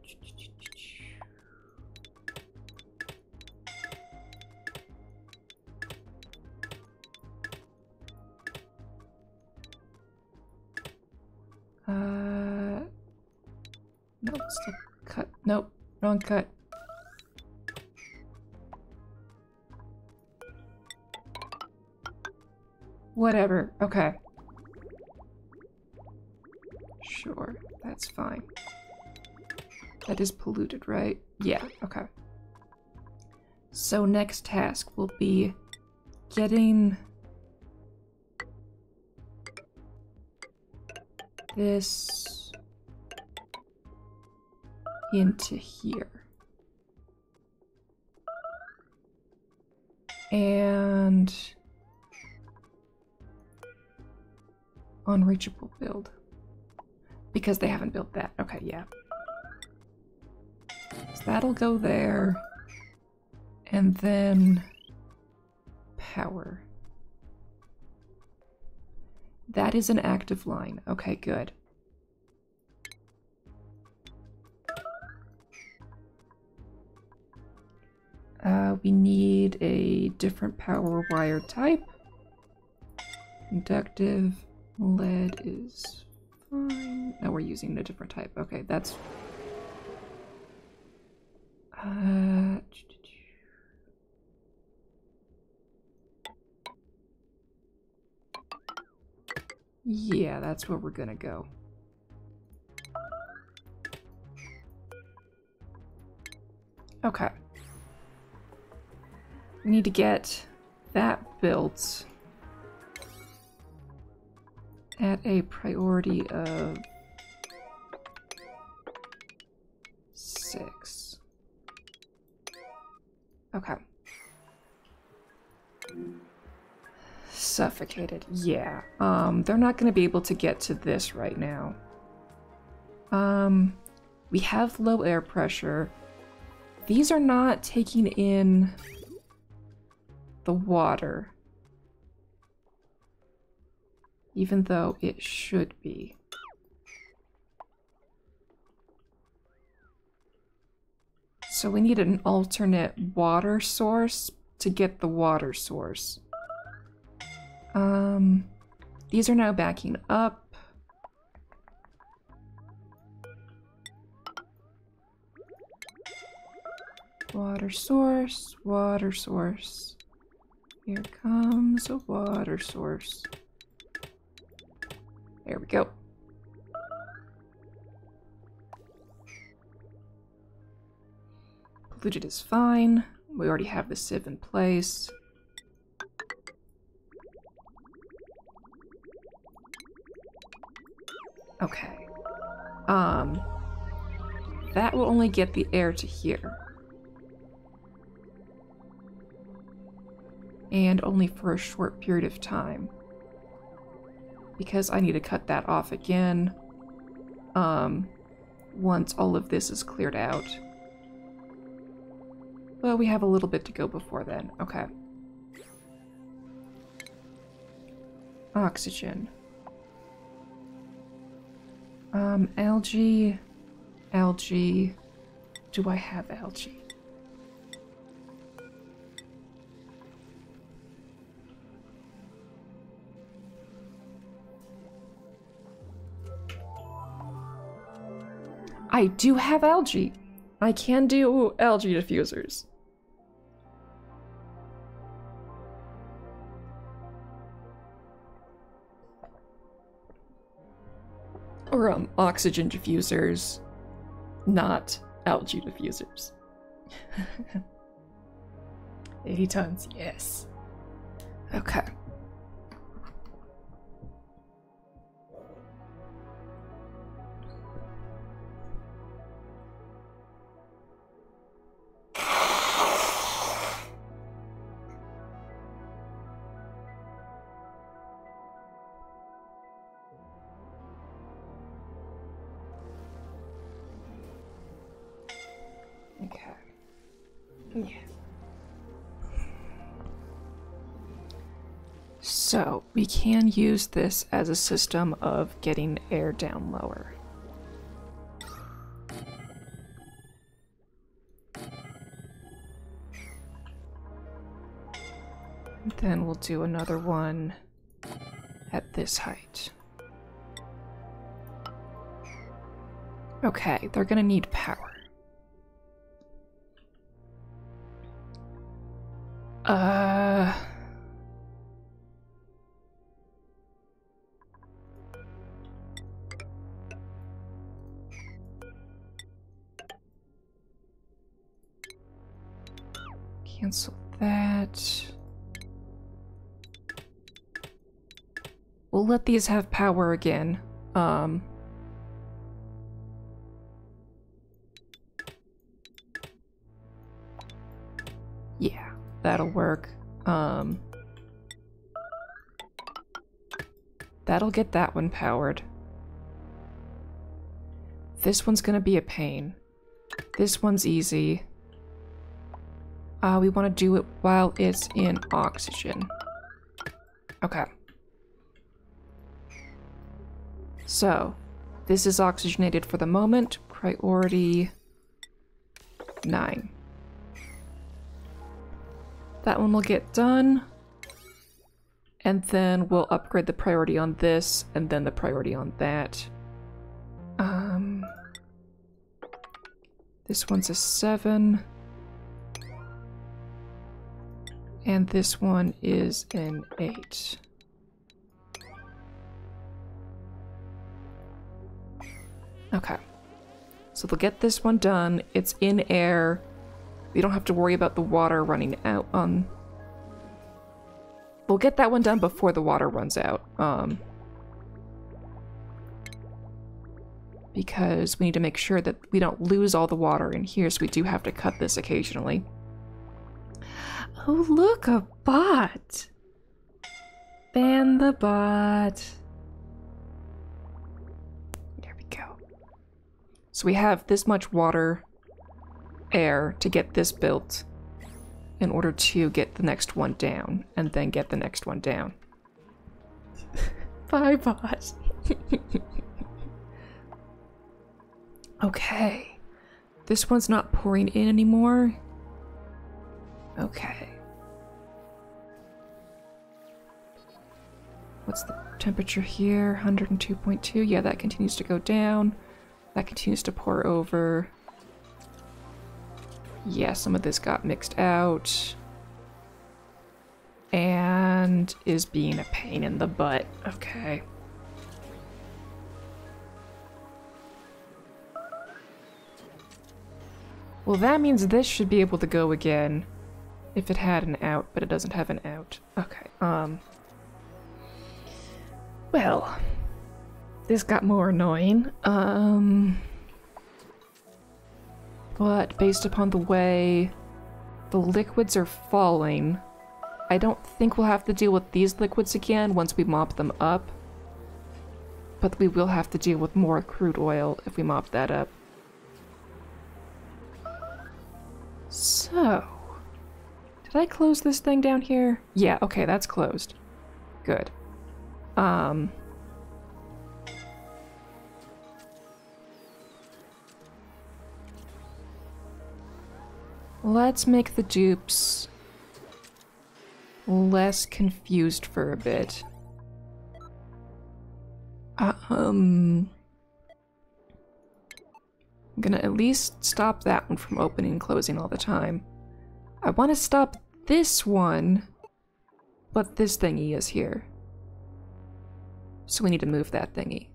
Nope, still cut. Nope, wrong cut. Whatever, okay. Sure, that's fine. That is polluted, right? Yeah, okay. So next task will be getting this into here. And unreachable build. Because they haven't built that. Okay, yeah. So that'll go there. And then power. That is an active line. Okay, good. We need a different power wire type. Conductive. Lead is fine. No, we're using a different type. Okay, that's... yeah, that's where we're gonna go. Okay. We need to get that built at a priority of 6. Okay. Suffocated. Yeah. They're not going to be able to get to this right now. We have low air pressure. These are not taking in the water. Even though it should be. So we need an alternate water source to get the water source. These are now backing up. Water source, water source. Here comes a water source. There we go. Polluted is fine. We already have the sieve in place. Okay. That will only get the air to here. And only for a short period of time. Because I need to cut that off again. Once all of this is cleared out. Well, we have a little bit to go before then. Okay. Oxygen. Algae. Algae. Do I have algae? I do have algae. I can do algae diffusers. Or oxygen diffusers, not algae diffusers. 80 tons, yes. Okay. Okay. Yeah. So, we can use this as a system of getting air down lower. Then we'll do another one at this height. Okay, they're gonna need power. Cancel that. We'll let these have power again. Yeah, that'll work. That'll get that one powered. This one's gonna be a pain. This one's easy. We want to do it while it's in oxygen. Okay. So, this is oxygenated for the moment. Priority 9. That one will get done. And then we'll upgrade the priority on this, and then the priority on that. This one's a 7. And this one is an 8. Okay. So they'll get this one done. It's in air. We don't have to worry about the water running out on... We'll get that one done before the water runs out. Because we need to make sure that we don't lose all the water in here, so we do have to cut this occasionally. Oh, look, a bot! Ban the bot. There we go. So we have this much water, air, to get this built in order to get the next one down, and then get the next one down. Bye, bot. Okay. This one's not pouring in anymore. Okay. What's the temperature here? 102.2. Yeah, that continues to go down. That continues to pour over. Yeah, some of this got mixed out. And is being a pain in the butt. Okay. Well, that means this should be able to go again if it had an out, but it doesn't have an out. Okay, well, this got more annoying. But based upon the way the liquids are falling, I don't think we'll have to deal with these liquids again once we mop them up. But we will have to deal with more crude oil if we mop that up. So, did I close this thing down here? Yeah, okay, that's closed. Good. Let's make the dupes less confused for a bit. I'm gonna at least stop that one from opening and closing all the time. I want to stop this one, but this thingy is here. So we need to move that thingy.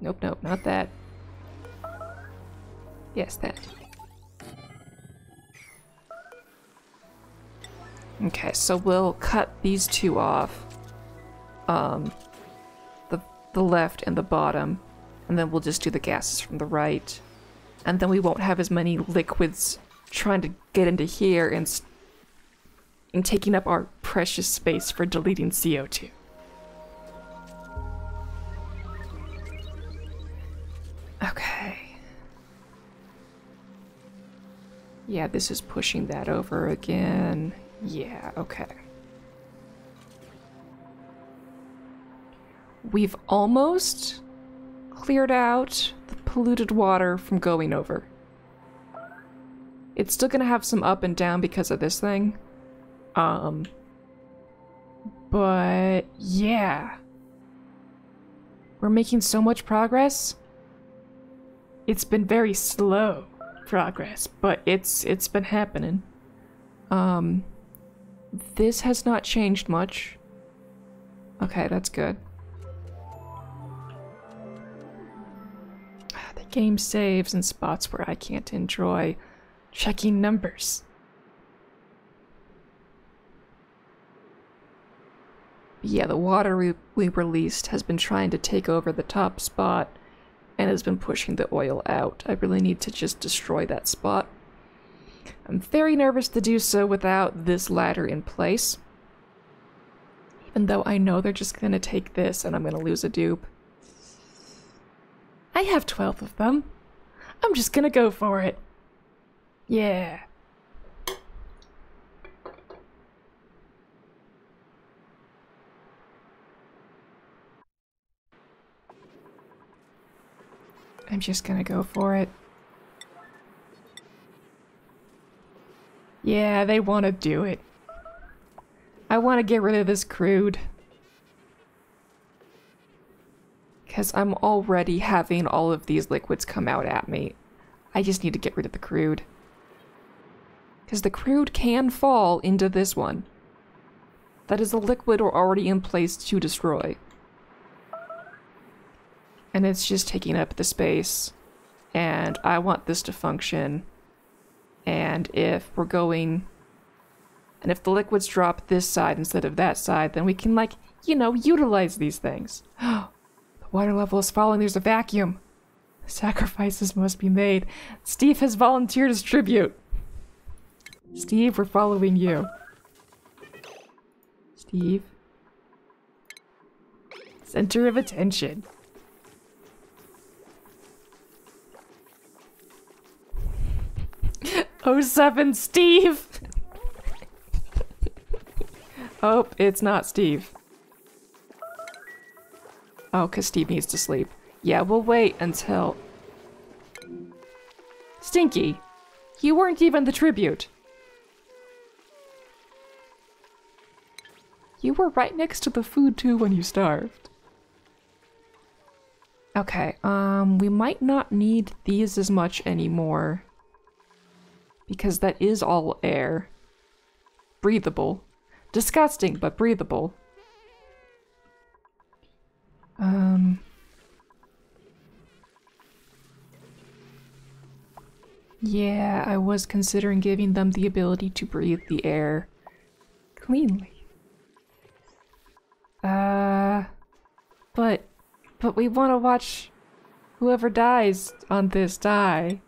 Nope, nope, not that. Yes, that. Okay, so we'll cut these two off. The left and the bottom. And then we'll just do the gases from the right. And then we won't have as many liquids trying to get into here and taking up our precious space for deleting CO2. Okay. Yeah, this is pushing that over again. Yeah, okay. We've almost cleared out the polluted water from going over. It's still gonna have some up and down because of this thing. But yeah. We're making so much progress. It's been very slow progress, but it's been happening. This has not changed much. Okay, that's good. The game saves in spots where I can't enjoy checking numbers. Yeah, the water we released has been trying to take over the top spot and has been pushing the oil out. I really need to just destroy that spot. I'm very nervous to do so without this ladder in place. Even though I know they're just gonna take this and I'm gonna lose a dupe. I have 12 of them. I'm just gonna go for it. Yeah. I'm just gonna go for it. Yeah, they want to do it. I want to get rid of this crude. Because I'm already having all of these liquids come out at me. I just need to get rid of the crude. Because the crude can fall into this one. That is a liquid we're already in place to destroy. And it's just taking up the space. And I want this to function. And if we're going... And if the liquids drop this side instead of that side, then we can, like, you know, utilize these things. The water level is falling. There's a vacuum. Sacrifices must be made. Steve has volunteered as tribute. Steve, we're following you. Steve. Center of attention. Oh, 07 Steve! Oh, it's not Steve. Oh, because Steve needs to sleep. Yeah, we'll wait until... Stinky! You weren't even the tribute. You were right next to the food too when you starved. Okay, we might not need these as much anymore. Because that is all air. Breathable. Disgusting, but breathable. Yeah, I was considering giving them the ability to breathe the air cleanly. But we want to watch whoever dies on this die.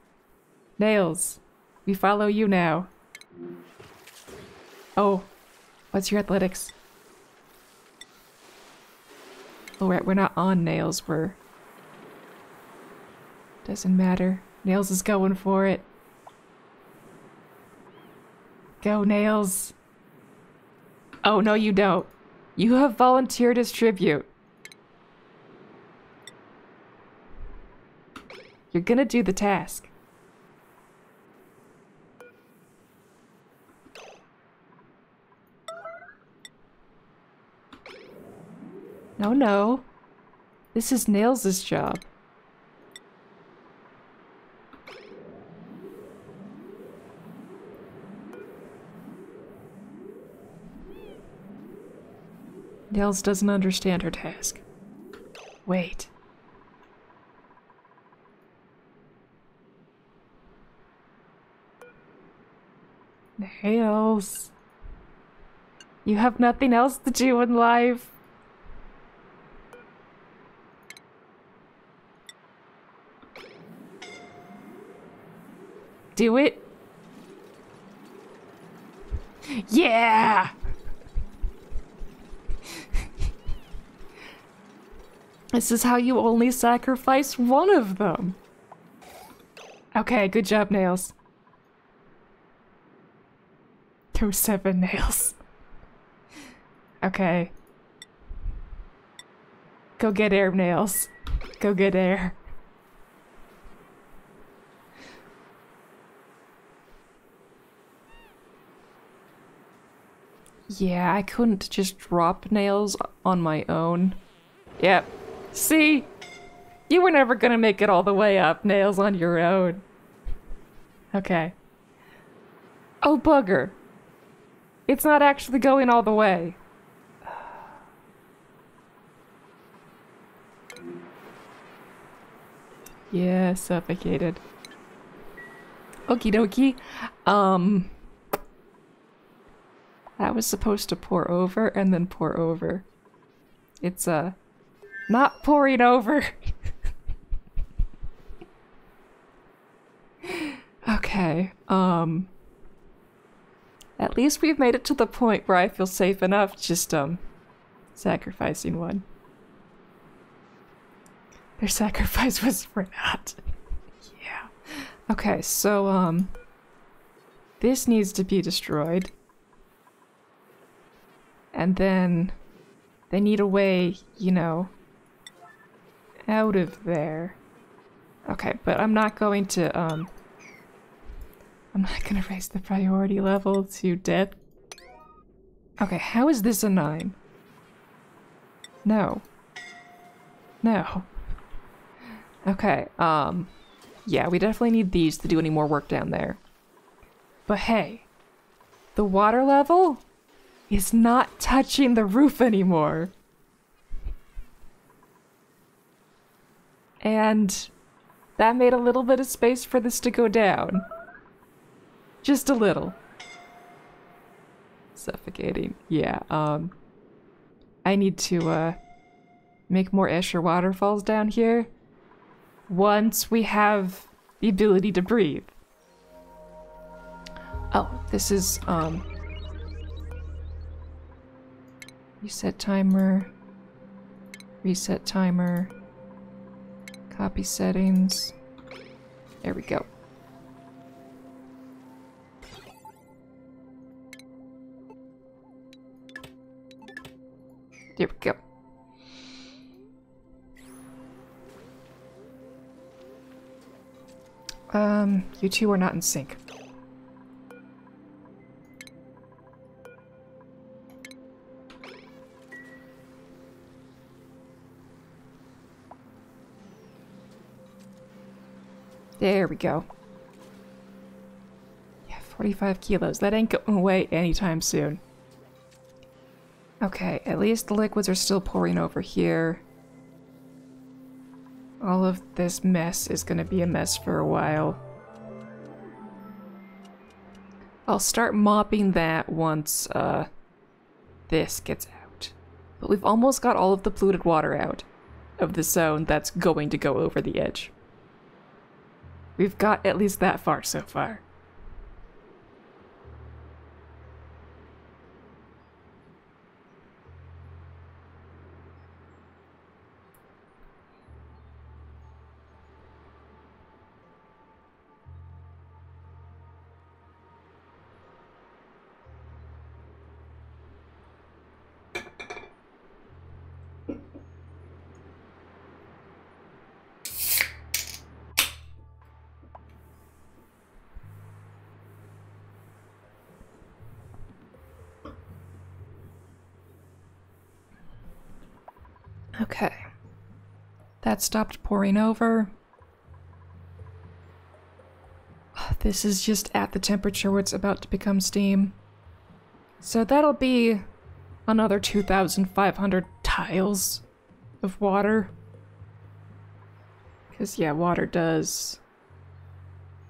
Nails, we follow you now. Oh, what's your athletics? Oh, we're not on Nails, we're... Doesn't matter. Nails is going for it. Go, Nails. Oh, no you don't. You have volunteered as tribute. You're gonna do the task. No, no. This is Nails' job. Nails doesn't understand her task. Wait. Nails. You have nothing else to do in life. Do it. Yeah! This is how you only sacrifice one of them. Okay, good job, Nails. There were 7 nails. Okay. Go get air, Nails. Go get air. Yeah, I couldn't just drop Nails on my own. Yep. See? You were never gonna make it all the way up, Nails, on your own. Okay. Oh, bugger. It's not actually going all the way. Yeah, suffocated. Okie dokie. That was supposed to pour over and then pour over. It's, not pouring over. Okay, at least we've made it to the point where I feel safe enough just, sacrificing one. Their sacrifice was for naught. Yeah. Okay, so, this needs to be destroyed. And then they need a way, you know, out of there. Okay, but I'm not going to raise the priority level to death. Okay, how is this a 9? No. No. Okay, yeah, we definitely need these to do any more work down there. But hey, the water level is not touching the roof anymore. And that made a little bit of space for this to go down. Just a little. Suffocating. Yeah, I need to, make more Escher waterfalls down here once we have the ability to breathe. Oh, this is, reset timer, reset timer, copy settings. There we go. There we go. You two are not in sync. There we go. Yeah, 45 kilos. That ain't going away anytime soon. Okay, at least the liquids are still pouring over here. All of this mess is gonna be a mess for a while. I'll start mopping that once, this gets out. But we've almost got all of the polluted water out of the zone that's going to go over the edge. We've got at least that far so far. Okay. That stopped pouring over. This is just at the temperature where it's about to become steam. So that'll be another 2,500 tiles of water. Because, yeah, water does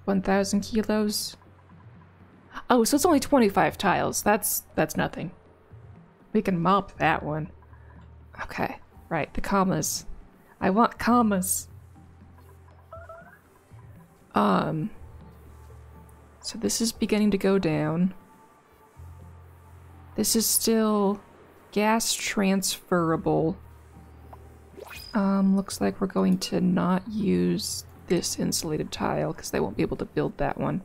1,000 kilos. Oh, so it's only 25 tiles. That's nothing. We can mop that one. Okay, right, the commas. I want commas. So this is beginning to go down. This is still gas transferable. Looks like we're going to not use this insulated tile because they won't be able to build that one.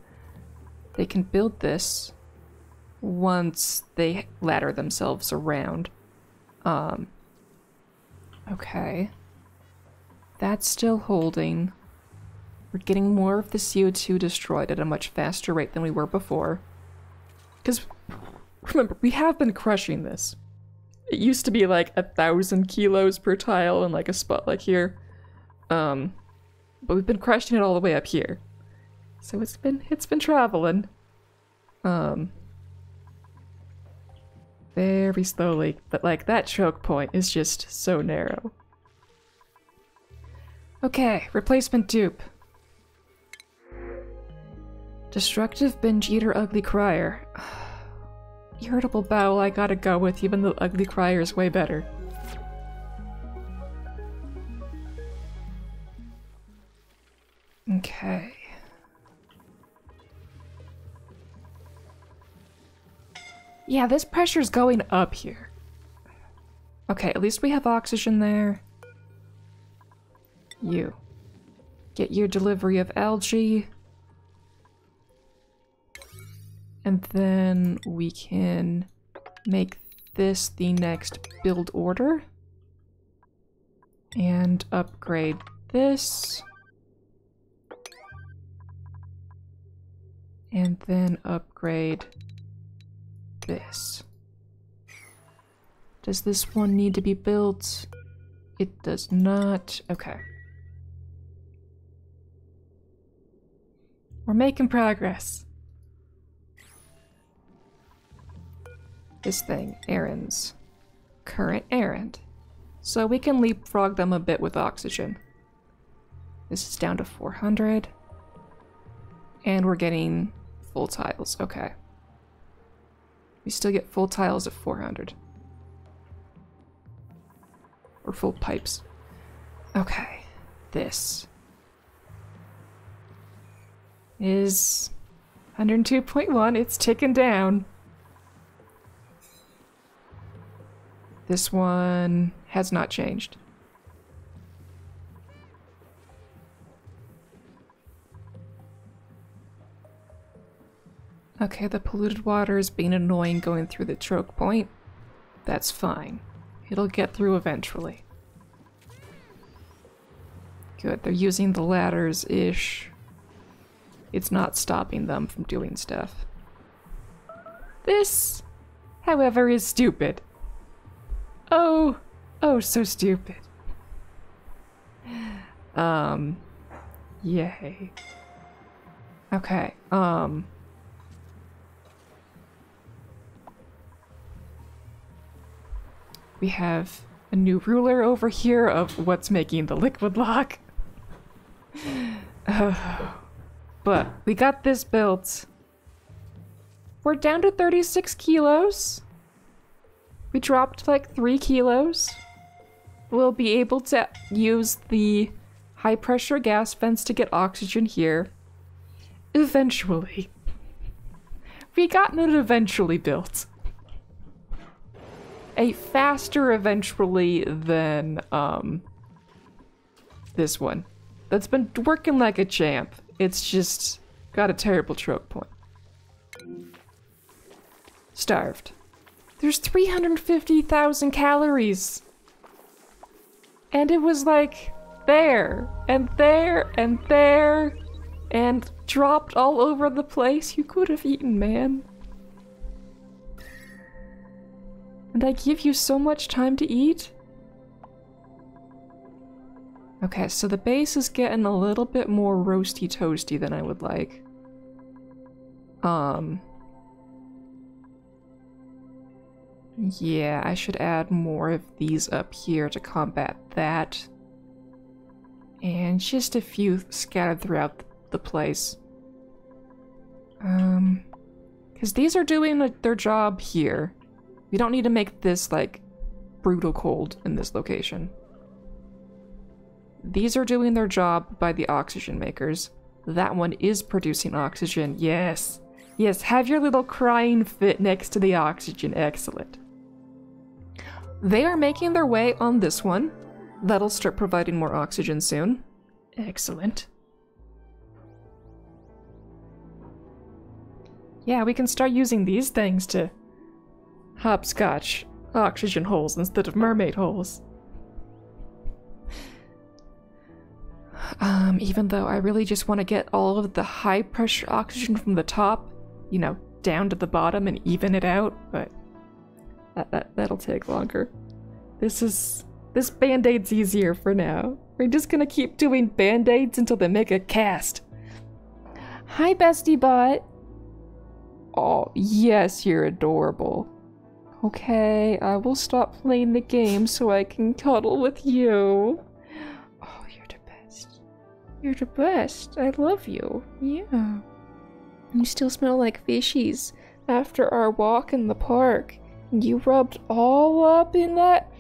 They can build this once they ladder themselves around. Okay. That's still holding. We're getting more of the CO2 destroyed at a much faster rate than we were before. Because, remember, we have been crushing this. It used to be like 1,000 kilos per tile in like a spot like here. But we've been crushing it all the way up here. So it's been traveling. Very slowly. But like that choke point is just so narrow. Okay, replacement dupe. Destructive binge eater ugly crier. Irritable bowel I gotta go with, even though ugly crier is way better. Okay. Yeah, this pressure's going up here. Okay, at least we have oxygen there. You. Get your delivery of algae. And then we can make this the next build order. And upgrade this. And then upgrade this. Does this one need to be built? It does not. Okay. We're making progress. This thing, errands. Current errand. So we can leapfrog them a bit with oxygen. This is down to 400. And we're getting full tiles, okay. We still get full tiles at 400. Or full pipes. Okay, this is 102.1, it's ticking down. This one has not changed. Okay, the polluted water is being annoying going through the choke point. That's fine. It'll get through eventually. Good, they're using the ladders-ish. It's not stopping them from doing stuff. This, however, is stupid. Oh, so stupid. Yay. Okay, we have a new ruler over here of what's making the liquid lock. But we got this built. We're down to 36 kilos. We dropped like 3 kilos. We'll be able to use the high pressure gas vents to get oxygen here. Eventually. We got it eventually built. A faster eventually than this one. That's been working like a champ. It's just got a terrible choke point. Starved. There's 350,000 calories. And it was like there, and there, and there, and dropped all over the place. You could have eaten, man. And I give you so much time to eat? Okay, so the base is getting a little bit more roasty toasty than I would like. Yeah, I should add more of these up here to combat that. And just a few scattered throughout the place. Because these are doing their job here. We don't need to make this, like, brutal cold in this location. These are doing their job by the oxygen makers. That one is producing oxygen. Yes. Yes, have your little crying fit next to the oxygen. Excellent. They are making their way on this one. That'll start providing more oxygen soon. Excellent. Yeah, we can start using these things to hopscotch oxygen holes instead of mermaid holes. Even though I really just want to get all of the high pressure oxygen from the top, you know, down to the bottom and even it out, but that'll take longer. This band-aid's easier for now. We're just gonna keep doing band-aids until they make a cast. Hi, bestie bot. Oh, yes, you're adorable. Okay, I will stop playing the game so I can cuddle with you. Oh, you're the best. You're the best. I love you. Yeah. You still smell like fishies after our walk in the park. You rubbed all up in that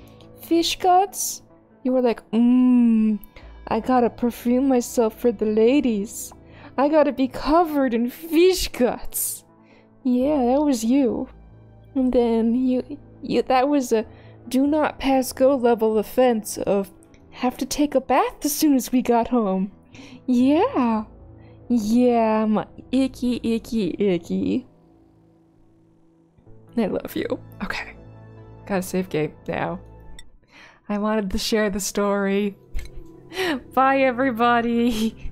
fish guts? You were like, I gotta perfume myself for the ladies. I gotta be covered in fish guts. Yeah, that was you. And then you that was a do not pass go level offense of have to take a bath as soon as we got home. Yeah. Yeah, my icky. I love you. Okay. Gotta save game now. I wanted to share the story. Bye, everybody.